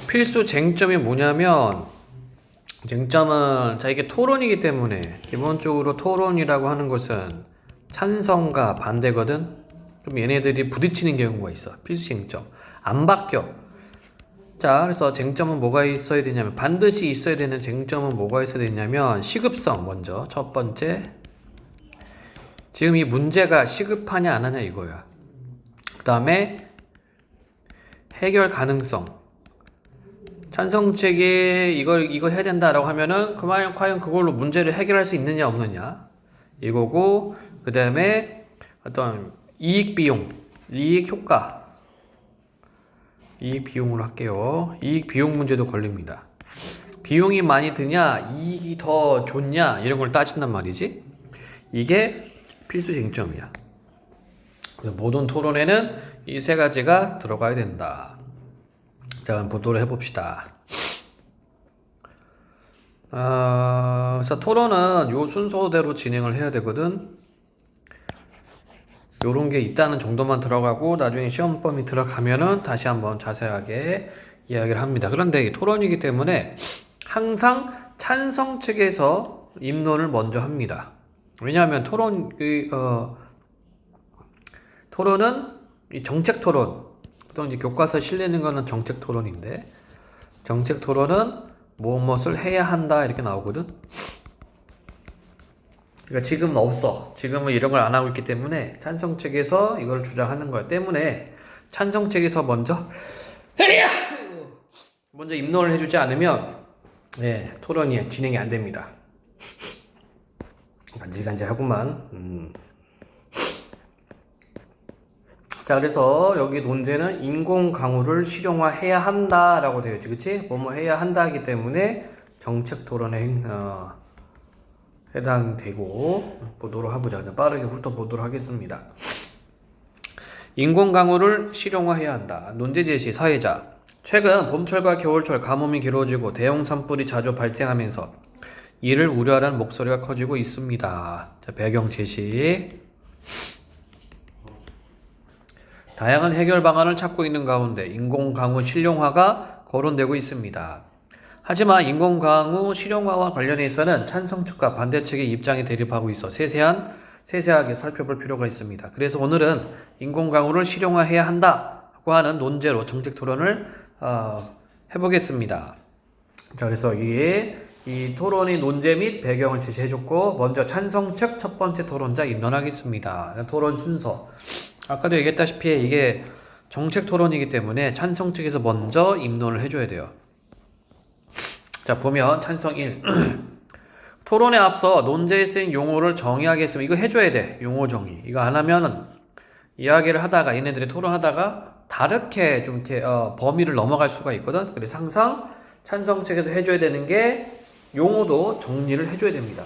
필수 쟁점이 뭐냐면, 쟁점은 자 이게 토론이기 때문에 기본적으로 토론이라고 하는 것은 찬성과 반대거든. 그럼 얘네들이 부딪히는 경우가 있어. 필수 쟁점 안 바뀌어. 자, 그래서 쟁점은 뭐가 있어야 되냐면, 반드시 있어야 되는 쟁점은 뭐가 있어야 되냐면, 시급성 먼저 첫 번째. 지금 이 문제가 시급하냐 안 하냐 이거야. 그 다음에 해결 가능성. 찬성책이 이거 해야 된다라고 하면은 과연 그걸로 문제를 해결할 수 있느냐 없느냐 이거고, 그 다음에 어떤 이익 비용, 이익 효과. 이익 비용으로 할게요. 이익 비용 문제도 걸립니다. 비용이 많이 드냐, 이익이 더 좋냐 이런 걸 따진단 말이지. 이게 필수 쟁점이야. 그래서 모든 토론에는 이 세 가지가 들어가야 된다. 자, 보도를 해봅시다. 그래서 토론은 요 순서대로 진행을 해야 되거든. 요런 게 있다는 정도만 들어가고 나중에 시험범위 들어가면은 다시 한번 자세하게 이야기를 합니다. 그런데 이 토론이기 때문에 항상 찬성 측에서 입론을 먼저 합니다. 왜냐하면 토론은 이 정책 토론, 보통 이제 교과서 실리는 거는 정책 토론인데, 정책 토론은 무엇을 해야 한다 이렇게 나오거든. 그러니까 지금은 없어. 지금은 이런 걸 안 하고 있기 때문에 찬성 측에서 이걸 주장하는 거야. 때문에 찬성 측에서 먼저 입론을 해주지 않으면 토론이 진행이 안 됩니다. 간질간질하구만. 자, 그래서 여기 논제는 인공 강우를 실용화해야 한다라고 되어 있지, 그치? 뭐뭐 해야 한다 하기 때문에 정책 토론에 해당되고, 보도록 해보자. 빠르게 훑어보도록 하겠습니다. 인공 강우를 실용화해야 한다. 논제 제시. 사회자. 최근 봄철과 겨울철 가뭄이 길어지고 대형 산불이 자주 발생하면서 이를 우려하는 목소리가 커지고 있습니다. 자, 배경 제시. 다양한 해결 방안을 찾고 있는 가운데 인공 강우 실용화가 거론되고 있습니다. 하지만 인공 강우 실용화와 관련해서는 찬성 측과 반대 측의 입장이 대립하고 있어 세세하게 살펴볼 필요가 있습니다. 그래서 오늘은 인공 강우를 실용화해야 한다고 하는 논제로 정책 토론을 해보겠습니다. 자, 그래서 이 토론의 논제 및 배경을 제시해줬고, 먼저 찬성 측 첫 번째 토론자 입론하겠습니다. 토론 순서. 아까도 얘기했다시피 이게 정책 토론이기 때문에 찬성 측에서 먼저 입론을 해줘야 돼요. 자, 보면 찬성 1. 토론에 앞서 논제에 쓰인 용어를 정의하겠으면 이거 해줘야 돼. 용어 정의. 이거 안 하면은 이야기를 하다가 얘네들이 토론하다가 다르게 좀 이렇게 범위를 넘어갈 수가 있거든. 그래서 항상 찬성 측에서 해줘야 되는 게 용어도 정리를 해줘야 됩니다.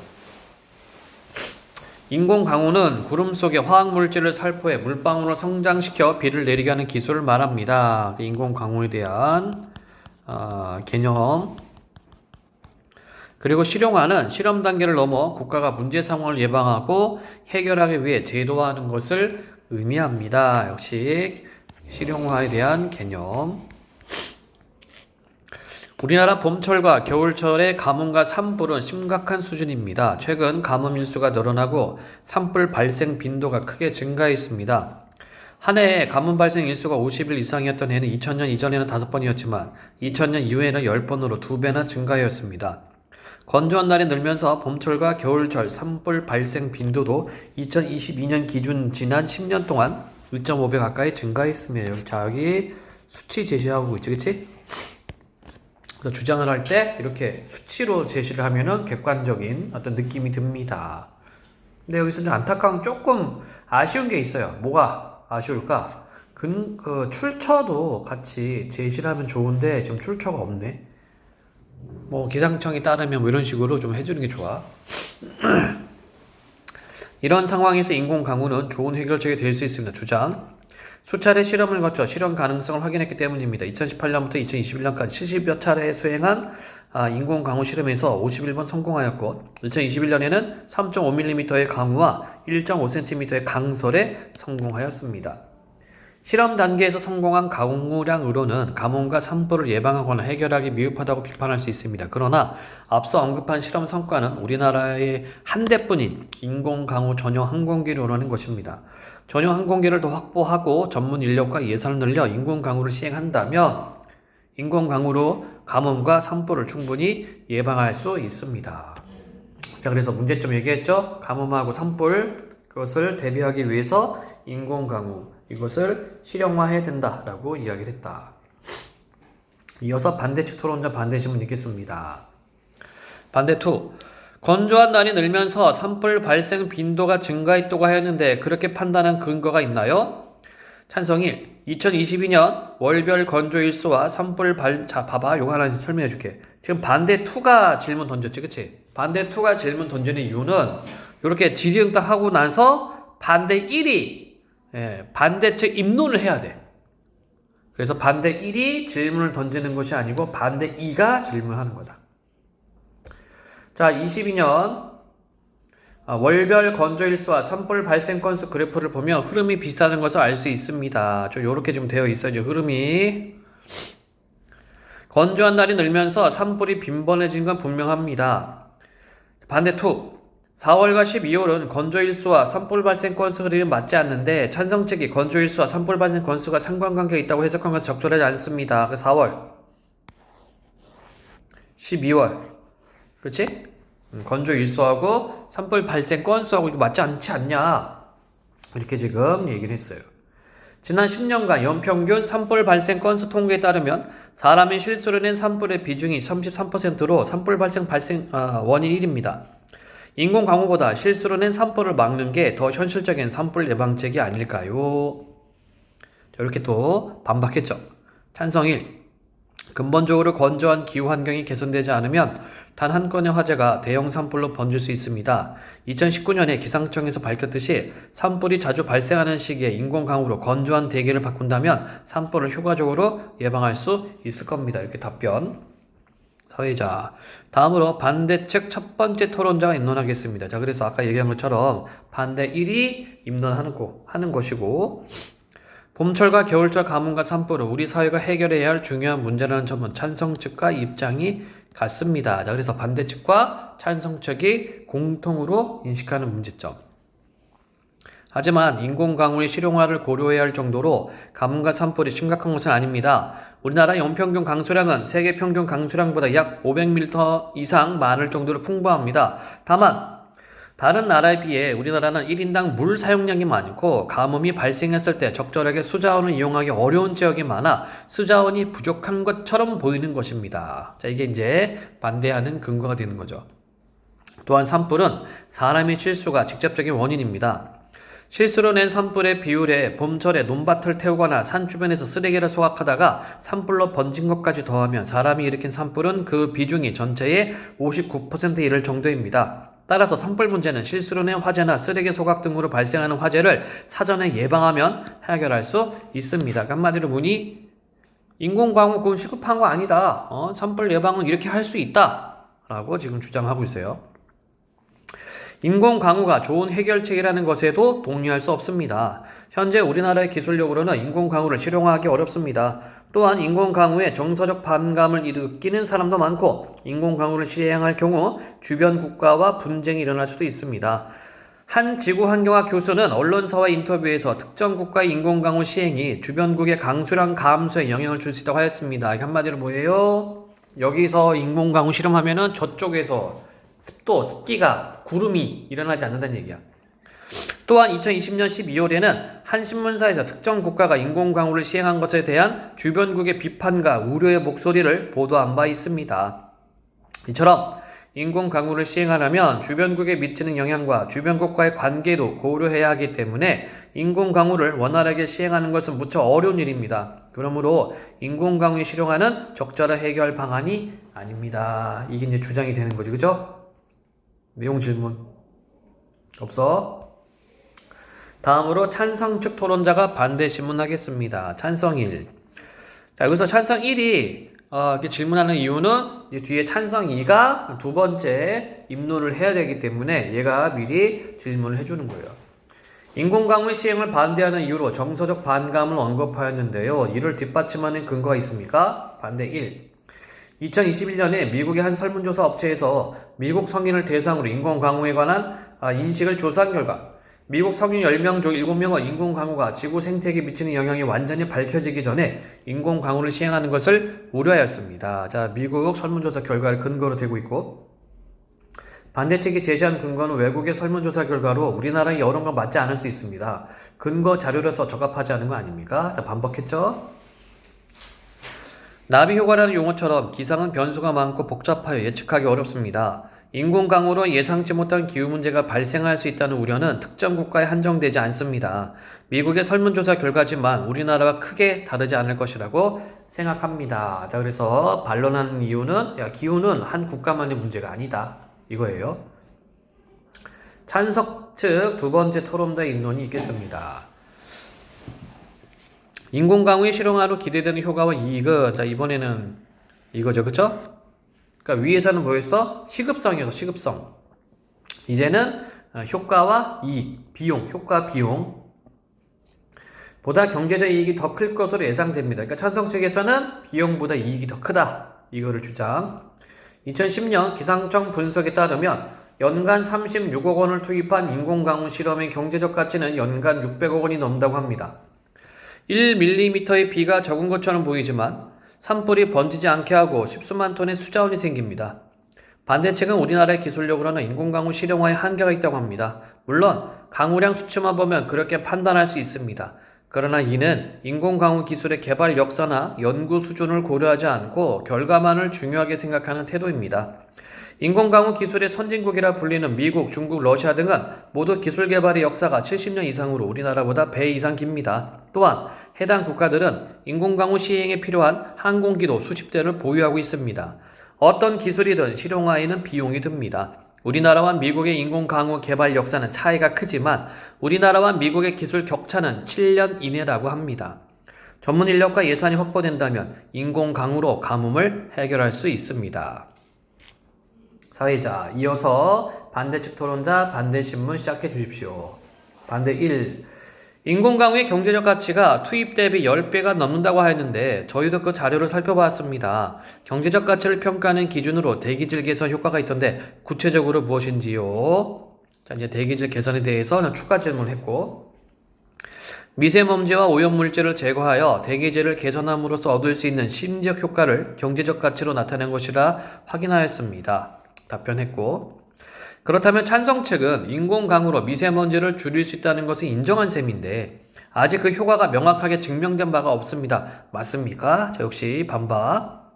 인공 강우는 구름 속에 화학 물질을 살포해 물방울을 성장시켜 비를 내리게 하는 기술을 말합니다. 인공 강우에 대한 개념. 그리고 실용화는 실험 단계를 넘어 국가가 문제 상황을 예방하고 해결하기 위해 제도화하는 것을 의미합니다. 역시 실용화에 대한 개념. 우리나라 봄철과 겨울철의 가뭄과 산불은 심각한 수준입니다. 최근 가뭄 일수가 늘어나고 산불 발생 빈도가 크게 증가했습니다. 한 해에 가뭄 발생 일수가 50일 이상이었던 해는 2000년 이전에는 5번이었지만 2000년 이후에는 10번으로 2배나 증가하였습니다. 건조한 날이 늘면서 봄철과 겨울철 산불 발생 빈도도 2022년 기준 지난 10년 동안 2.5배 가까이 증가했습니다. 자, 여기 수치 제시하고 있지, 그치? 그래서 주장을 할 때 이렇게 수치로 제시를 하면은 객관적인 어떤 느낌이 듭니다. 근데 여기서 좀 안타까운, 조금 아쉬운 게 있어요. 뭐가? 아쉬울까? 그 출처도 같이 제시를 하면 좋은데 지금 출처가 없네. 뭐 기상청에 따르면 뭐 이런 식으로 좀 해주는 게 좋아. 이런 상황에서 인공 강우는 좋은 해결책이 될 수 있습니다. 주장. 수차례 실험을 거쳐 실현 가능성을 확인했기 때문입니다. 2018년부터 2021년까지 70여 차례 수행한 인공 강우 실험에서 51번 성공하였고 2021년에는 3.5mm의 강우와 1.5cm의 강설에 성공하였습니다. 실험 단계에서 성공한 강우량으로는 가뭄과 산불을 예방하거나 해결하기 미흡하다고 비판할 수 있습니다. 그러나 앞서 언급한 실험 성과는 우리나라의 한 대뿐인 인공강우 전용 항공기로라는 것입니다. 전용 항공기를 더 확보하고 전문 인력과 예산을 늘려 인공강우를 시행한다면 인공강우로 가뭄과 산불을 충분히 예방할 수 있습니다. 자, 그래서 문제점 얘기했죠? 가뭄하고 산불, 그것을 대비하기 위해서 인공강우, 이것을 실용화해야 된다라고 이야기를 했다. 이어서 반대측 토론자 반대신문 읽겠습니다. 반대 2. 건조한 날이 늘면서 산불 발생 빈도가 증가했다고 하였는데 그렇게 판단한 근거가 있나요? 찬성 1. 2022년 월별 건조일수와 산불 자, 봐봐. 요거 하나 설명해 줄게. 지금 반대 2가 질문 던졌지, 그치? 반대 2가 질문 던지는 이유는 이렇게 질의응답 하고 나서 반대 1이 반대측 입론을 해야 돼. 그래서 반대 1이 질문을 던지는 것이 아니고 반대 2가 질문하는 거다. 자, 22년 월별 건조일수와 산불 발생 건수 그래프를 보면 흐름이 비슷하다는 것을 알 수 있습니다. 좀 요렇게 좀 되어 있어요. 흐름이. 건조한 날이 늘면서 산불이 빈번해진 건 분명합니다. 반대 2. 4월과 12월은 건조일수와 산불 발생 건수 흐름이 맞지 않는데 찬성측이 건조일수와 산불 발생 건수가 상관관계가 있다고 해석한 것은 적절하지 않습니다. 4월, 12월, 그렇지? 건조일수하고 산불 발생 건수하고 맞지 않지 않냐? 이렇게 지금 얘기를 했어요. 지난 10년간 연평균 산불 발생 건수 통계에 따르면 사람이 실수로 낸 산불의 비중이 33%로 산불 발생 원인 1입니다. 인공강우보다 실수로 낸 산불을 막는 게 더 현실적인 산불 예방책이 아닐까요? 이렇게 또 반박했죠. 찬성 1. 근본적으로 건조한 기후 환경이 개선되지 않으면 단 한 건의 화재가 대형 산불로 번질 수 있습니다. 2019년에 기상청에서 밝혔듯이 산불이 자주 발생하는 시기에 인공강우로 건조한 대기를 바꾼다면 산불을 효과적으로 예방할 수 있을 겁니다. 이렇게 답변. 사회자. 다음으로 반대측 첫 번째 토론자가 입론하겠습니다. 자, 그래서 아까 얘기한 것처럼 반대 1이 입론하는 것이고 봄철과 겨울철 가뭄과 산불은 우리 사회가 해결해야 할 중요한 문제라는 점은 찬성측과 입장이 같습니다. 자, 그래서 반대측과 찬성측이 공통으로 인식하는 문제점. 하지만 인공강우의 실용화를 고려해야 할 정도로 가뭄과 산불이 심각한 것은 아닙니다. 우리나라 연평균 강수량은 세계 평균 강수량보다 약 500mm 이상 많을 정도로 풍부합니다. 다만 다른 나라에 비해 우리나라는 1인당 물 사용량이 많고 가뭄이 발생했을 때 적절하게 수자원을 이용하기 어려운 지역이 많아 수자원이 부족한 것처럼 보이는 것입니다. 자, 이게 이제 반대하는 근거가 되는 거죠. 또한 산불은 사람의 실수가 직접적인 원인입니다. 실수로 낸 산불의 비율에 봄철에 논밭을 태우거나 산 주변에서 쓰레기를 소각하다가 산불로 번진 것까지 더하면 사람이 일으킨 산불은 그 비중이 전체의 59%에 이를 정도입니다. 따라서 산불 문제는 실수로 낸 화재나 쓰레기 소각 등으로 발생하는 화재를 사전에 예방하면 해결할 수 있습니다. 한마디로 보니 인공강우 그건 시급한 거 아니다. 산불 예방은 이렇게 할 수 있다. 라고 지금 주장하고 있어요. 인공강우가 좋은 해결책이라는 것에도 동의할 수 없습니다. 현재 우리나라의 기술력으로는 인공강우를 실용화하기 어렵습니다. 또한 인공강우에 정서적 반감을 느끼는 사람도 많고 인공강우를 시행할 경우 주변 국가와 분쟁이 일어날 수도 있습니다. 한 지구환경학 교수는 언론사와 인터뷰에서 특정 국가의 인공강우 시행이 주변국의 강수량 감소에 영향을 줄 수 있다고 하였습니다. 한마디로 뭐예요? 여기서 인공강우 실험하면은 저쪽에서 습기가, 구름이 일어나지 않는다는 얘기야. 또한 2020년 12월에는 한 신문사에서 특정 국가가 인공강우를 시행한 것에 대한 주변국의 비판과 우려의 목소리를 보도한 바 있습니다. 이처럼 인공 강우를 시행하려면 주변국에 미치는 영향과 주변국과의 관계도 고려해야 하기 때문에 인공 강우를 원활하게 시행하는 것은 무척 어려운 일입니다. 그러므로 인공 강우에 실용하는 적절한 해결 방안이 아닙니다. 이게 이제 주장이 되는 거죠. 그죠? 내용 질문 없어? 다음으로 찬성 측 토론자가 반대 신문하겠습니다. 찬성 1. 자, 여기서 찬성 1이 이렇게 질문하는 이유는 뒤에 찬성 2가 두 번째 입론을 해야 되기 때문에 얘가 미리 질문을 해주는 거예요. 인공강우 시행을 반대하는 이유로 정서적 반감을 언급하였는데요. 이를 뒷받침하는 근거가 있습니까? 반대 1. 2021년에 미국의 한 설문조사 업체에서 미국 성인을 대상으로 인공강우에 관한 인식을 조사한 결과 미국 성인 10명 중 7명은 인공강우가 지구 생태계에 미치는 영향이 완전히 밝혀지기 전에 인공강우를 시행하는 것을 우려하였습니다. 자, 미국 설문조사 결과를 근거로 대고 있고 반대 측이 제시한 근거는 외국의 설문조사 결과로 우리나라의 여론과 맞지 않을 수 있습니다. 근거 자료로서 적합하지 않은 거 아닙니까? 자, 반복했죠? 나비효과라는 용어처럼 기상은 변수가 많고 복잡하여 예측하기 어렵습니다. 인공강우로 예상치 못한 기후 문제가 발생할 수 있다는 우려는 특정 국가에 한정되지 않습니다. 미국의 설문조사 결과지만 우리나라와 크게 다르지 않을 것이라고 생각합니다. 자, 그래서 반론하는 이유는 기후는 한 국가만의 문제가 아니다. 이거예요. 찬석 측 두 번째 토론자의 입론이 있겠습니다. 인공강우의 실용화로 기대되는 효과와 이익은 자, 이번에는 이거죠. 그쵸? 그러니까 위에서는 뭐였어? 시급성이어서 시급성. 이제는 효과와 이익, 비용, 효과, 비용. 보다 경제적 이익이 더 클 것으로 예상됩니다. 그러니까 찬성 측에서는 비용보다 이익이 더 크다. 이거를 주장. 2010년 기상청 분석에 따르면 연간 36억 원을 투입한 인공강우 실험의 경제적 가치는 연간 600억 원이 넘는다고 합니다. 1mm의 비가 적은 것처럼 보이지만 산불이 번지지 않게 하고 십수만 톤의 수자원이 생깁니다. 반대측은 우리나라의 기술력으로는 인공강우 실용화에 한계가 있다고 합니다. 물론 강우량 수치만 보면 그렇게 판단할 수 있습니다. 그러나 이는 인공강우 기술의 개발 역사나 연구 수준을 고려하지 않고 결과만을 중요하게 생각하는 태도입니다. 인공강우 기술의 선진국이라 불리는 미국, 중국, 러시아 등은 모두 기술 개발의 역사가 70년 이상으로 우리나라보다 배 이상 깁니다. 또한 해당 국가들은 인공강우 시행에 필요한 항공기도 수십 대를 보유하고 있습니다. 어떤 기술이든 실용화에는 비용이 듭니다. 우리나라와 미국의 인공강우 개발 역사는 차이가 크지만 우리나라와 미국의 기술 격차는 7년 이내라고 합니다. 전문 인력과 예산이 확보된다면 인공강우로 가뭄을 해결할 수 있습니다. 사회자, 이어서 반대측 토론자 반대신문 시작해 주십시오. 반대 1. 인공강우의 경제적 가치가 투입 대비 10배가 넘는다고 하였는데 저희도 그 자료를 살펴봤습니다. 경제적 가치를 평가하는 기준으로 대기질 개선 효과가 있던데 구체적으로 무엇인지요? 자, 이제 대기질 개선에 대해서 추가 질문했고 미세먼지와 오염물질을 제거하여 대기질을 개선함으로써 얻을 수 있는 심리적 효과를 경제적 가치로 나타낸 것이라 확인하였습니다. 답변했고 그렇다면 찬성 측은 인공강우로 미세먼지를 줄일 수 있다는 것을 인정한 셈인데 아직 그 효과가 명확하게 증명된 바가 없습니다. 맞습니까? 자, 역시 반박.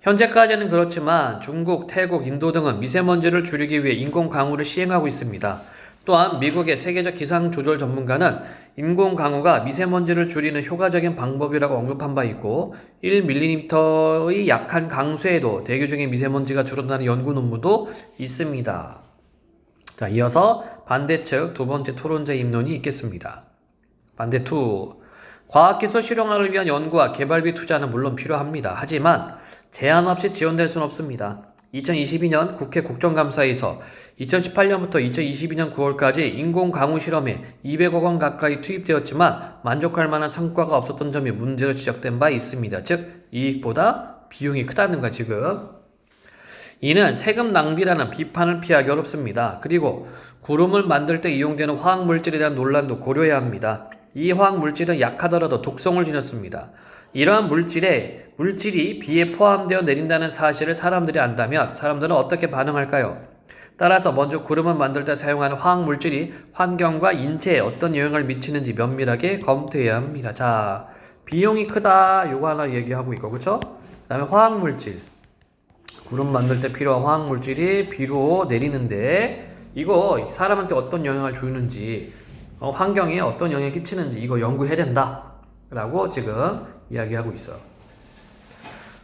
현재까지는 그렇지만 중국, 태국, 인도 등은 미세먼지를 줄이기 위해 인공강우를 시행하고 있습니다. 또한 미국의 세계적 기상조절 전문가는 인공강우가 미세먼지를 줄이는 효과적인 방법이라고 언급한 바 있고 1mm의 약한 강수에도 대기 중에 미세먼지가 줄어든다는 연구 논문도 있습니다. 자, 이어서 반대측 두 번째 토론자 입론이 있겠습니다. 반대 2. 과학기술 실용화를 위한 연구와 개발비 투자는 물론 필요합니다. 하지만 제한 없이 지원될 수는 없습니다. 2022년 국회 국정감사에서 2018년부터 2022년 9월까지 인공강우 실험에 200억 원 가까이 투입되었지만 만족할 만한 성과가 없었던 점이 문제로 지적된 바 있습니다. 즉 이익보다 비용이 크다는 거 지금. 이는 세금 낭비라는 비판을 피하기 어렵습니다. 그리고 구름을 만들 때 이용되는 화학물질에 대한 논란도 고려해야 합니다. 이 화학물질은 약하더라도 독성을 지녔습니다. 이러한 물질이 비에 포함되어 내린다는 사실을 사람들이 안다면 사람들은 어떻게 반응할까요? 따라서 먼저 구름을 만들 때 사용하는 화학물질이 환경과 인체에 어떤 영향을 미치는지 면밀하게 검토해야 합니다. 자, 비용이 크다 요거 하나 얘기하고 있고 그쵸? 그 다음에 화학물질 구름 만들 때 필요한 화학 물질이 비로 내리는데 이거 사람한테 어떤 영향을 주는지 환경에 어떤 영향을 끼치는지 이거 연구해야 된다 라고 지금 이야기하고 있어.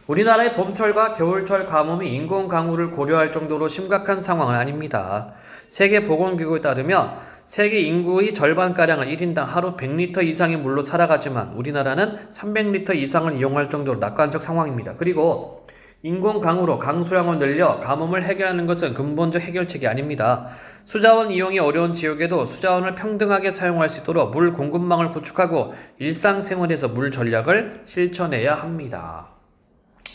우리나라의 봄철과 겨울철 가뭄이 인공 강우를 고려할 정도로 심각한 상황은 아닙니다. 세계보건기구에 따르면 세계 인구의 절반가량은 1인당 하루 100리터 이상의 물로 살아가지만 우리나라는 300리터 이상을 이용할 정도로 낙관적 상황입니다. 그리고 인공 강우로 강수량을 늘려 가뭄을 해결하는 것은 근본적 해결책이 아닙니다. 수자원 이용이 어려운 지역에도 수자원을 평등하게 사용할 수 있도록 물 공급망을 구축하고 일상생활에서 물 전략을 실천해야 합니다.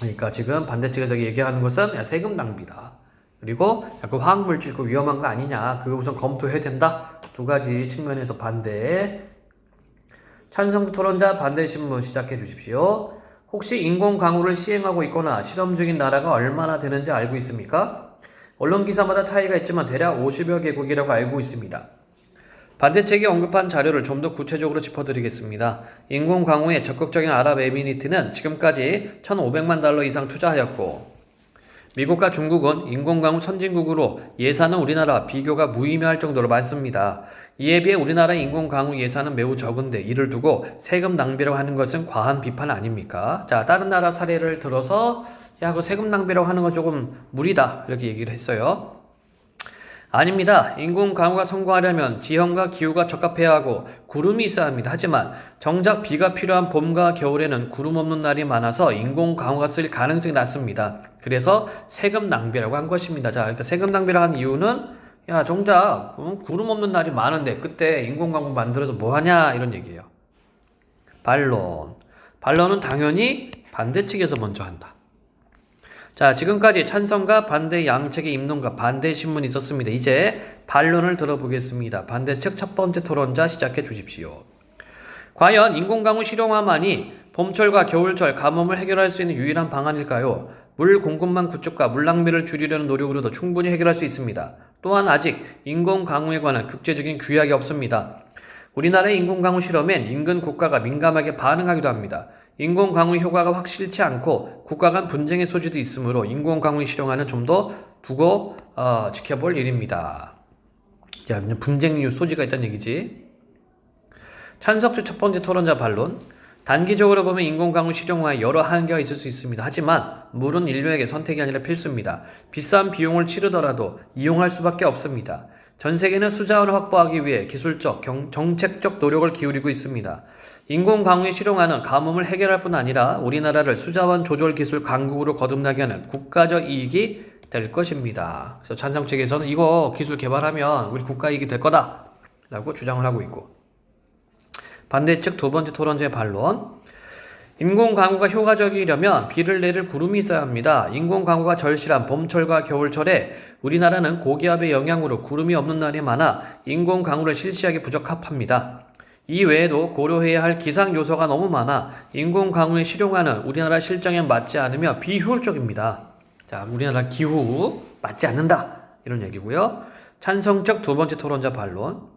그러니까 지금 반대측에서 얘기하는 것은 세금 낭비다. 그리고 그 화학물질 그 위험한 거 아니냐. 그거 우선 검토해야 된다. 두 가지 측면에서 반대. 찬성 토론자 반대 신문 시작해 주십시오. 혹시 인공 강우를 시행하고 있거나 실험 중인 나라가 얼마나 되는지 알고 있습니까? 언론 기사마다 차이가 있지만 대략 50여 개국이라고 알고 있습니다. 반대측이 언급한 자료를 좀 더 구체적으로 짚어드리겠습니다. 인공 강우에 적극적인 아랍에미리트는 지금까지 1,500만 달러 이상 투자하였고 미국과 중국은 인공 강우 선진국으로 예산은 우리나라와 비교가 무의미할 정도로 많습니다. 이에 비해 우리나라의 인공 강우 예산은 매우 적은데 이를 두고 세금 낭비라고 하는 것은 과한 비판 아닙니까? 자, 다른 나라 사례를 들어서 그 세금 낭비라고 하는 건 조금 무리다 이렇게 얘기를 했어요. 아닙니다. 인공 강우가 성공하려면 지형과 기후가 적합해야 하고 구름이 있어야 합니다. 하지만 정작 비가 필요한 봄과 겨울에는 구름 없는 날이 많아서 인공 강우가 쓸 가능성이 낮습니다. 그래서 세금 낭비라고 한 것입니다. 자, 그러니까 세금 낭비라고 한 이유는 정작 구름 없는 날이 많은데 그때 인공 강우 만들어서 뭐 하냐 이런 얘기예요. 반론은 당연히 반대측에서 먼저 한다. 자, 지금까지 찬성과 반대 양측의 입론과 반대 신문이 있었습니다. 이제 반론을 들어보겠습니다. 반대측 첫 번째 토론자 시작해 주십시오. 과연 인공강우 실용화만이 봄철과 겨울철 가뭄을 해결할 수 있는 유일한 방안일까요? 물 공급망 구축과 물 낭비를 줄이려는 노력으로도 충분히 해결할 수 있습니다. 또한 아직 인공강우에 관한 국제적인 규약이 없습니다. 우리나라의 인공강우 실험엔 인근 국가가 민감하게 반응하기도 합니다. 인공강우 효과가 확실치 않고 국가 간 분쟁의 소지도 있으므로 인공강우 실용화는 좀 더 두고 지켜볼 일입니다. 야, 분쟁 소지가 있다는 얘기지. 찬석주 첫 번째 토론자 반론. 단기적으로 보면 인공강우 실용화에 여러 한계가 있을 수 있습니다. 하지만 물은 인류에게 선택이 아니라 필수입니다. 비싼 비용을 치르더라도 이용할 수밖에 없습니다. 전 세계는 수자원을 확보하기 위해 기술적, 정책적 노력을 기울이고 있습니다. 인공강우의 실용화는 가뭄을 해결할 뿐 아니라 우리나라를 수자원 조절 기술 강국으로 거듭나게 하는 국가적 이익이 될 것입니다. 그래서 찬성 측에서는 이거 기술 개발하면 우리 국가 이익이 될 거다 라고 주장을 하고 있고, 반대측 두 번째 토론자의 반론. 인공강우가 효과적이려면 비를 내릴 구름이 있어야 합니다. 인공강우가 절실한 봄철과 겨울철에 우리나라는 고기압의 영향으로 구름이 없는 날이 많아 인공강우를 실시하기 부적합합니다. 이 외에도 고려해야 할 기상 요소가 너무 많아 인공강우의 실용화는 우리나라 실정에 맞지 않으며 비효율적입니다. 자, 우리나라 기후 맞지 않는다 이런 얘기고요. 찬성적 두 번째 토론자 반론.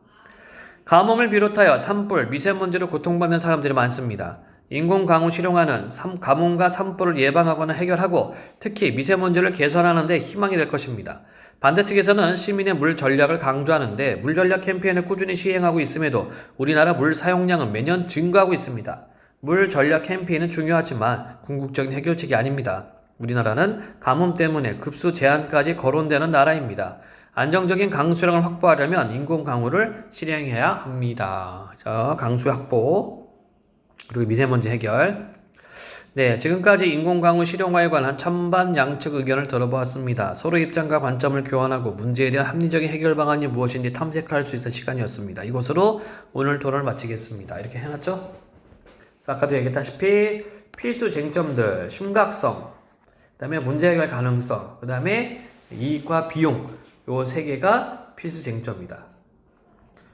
가뭄을 비롯하여 산불, 미세먼지로 고통받는 사람들이 많습니다. 인공강우 실용화는 가뭄과 산불을 예방하거나 해결하고 특히 미세먼지를 개선하는 데 희망이 될 것입니다. 반대측에서는 시민의 물 전략을 강조하는데 물 전략 캠페인을 꾸준히 시행하고 있음에도 우리나라 물 사용량은 매년 증가하고 있습니다. 물 전략 캠페인은 중요하지만 궁극적인 해결책이 아닙니다. 우리나라는 가뭄 때문에 급수 제한까지 거론되는 나라입니다. 안정적인 강수량을 확보하려면 인공강우를 실행해야 합니다. 자, 강수 확보 그리고 미세먼지 해결. 네, 지금까지 인공강우 실용화에 관한 찬반 양측 의견을 들어보았습니다. 서로 입장과 관점을 교환하고 문제에 대한 합리적인 해결 방안이 무엇인지 탐색할 수 있는 시간이었습니다. 이것으로 오늘 토론을 마치겠습니다. 이렇게 해놨죠? 아까도 얘기했다시피 필수 쟁점들, 심각성, 그 다음에 문제 해결 가능성, 그 다음에 이익과 비용, 요 세 개가 필수 쟁점이다.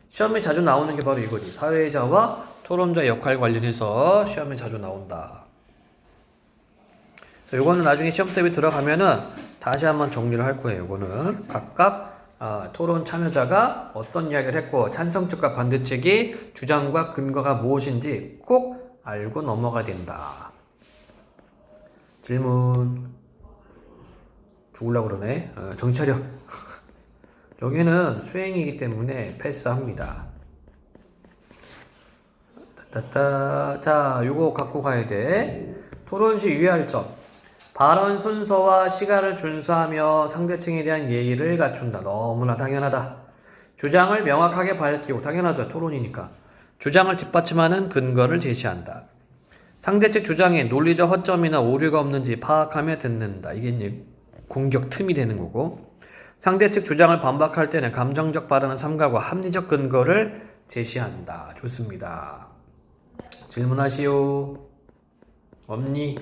시험에 자주 나오는 게 바로 이거지. 사회자와 토론자 역할 관련해서 시험에 자주 나온다. 요거는 나중에 시험 대비 들어가면은 다시 한번 정리를 할 거예요. 요거는 각각 토론 참여자가 어떤 이야기를 했고 찬성 측과 반대 측이 주장과 근거가 무엇인지 꼭 알고 넘어가야 된다. 질문. 죽으려고 그러네. 정신 차려. 여기는 수행이기 때문에 패스합니다. 자, 요거 갖고 가야 돼. 토론 시 유의할 점. 발언 순서와 시간을 준수하며 상대층에 대한 예의를 갖춘다. 너무나 당연하다. 주장을 명확하게 밝히고, 당연하죠. 토론이니까. 주장을 뒷받침하는 근거를 제시한다. 상대 측 주장에 논리적 허점이나 오류가 없는지 파악하며 듣는다. 이게 이제 공격 틈이 되는 거고. 상대 측 주장을 반박할 때는 감정적 발언을 삼가고 합리적 근거를 제시한다. 좋습니다. 질문하시오. 없니?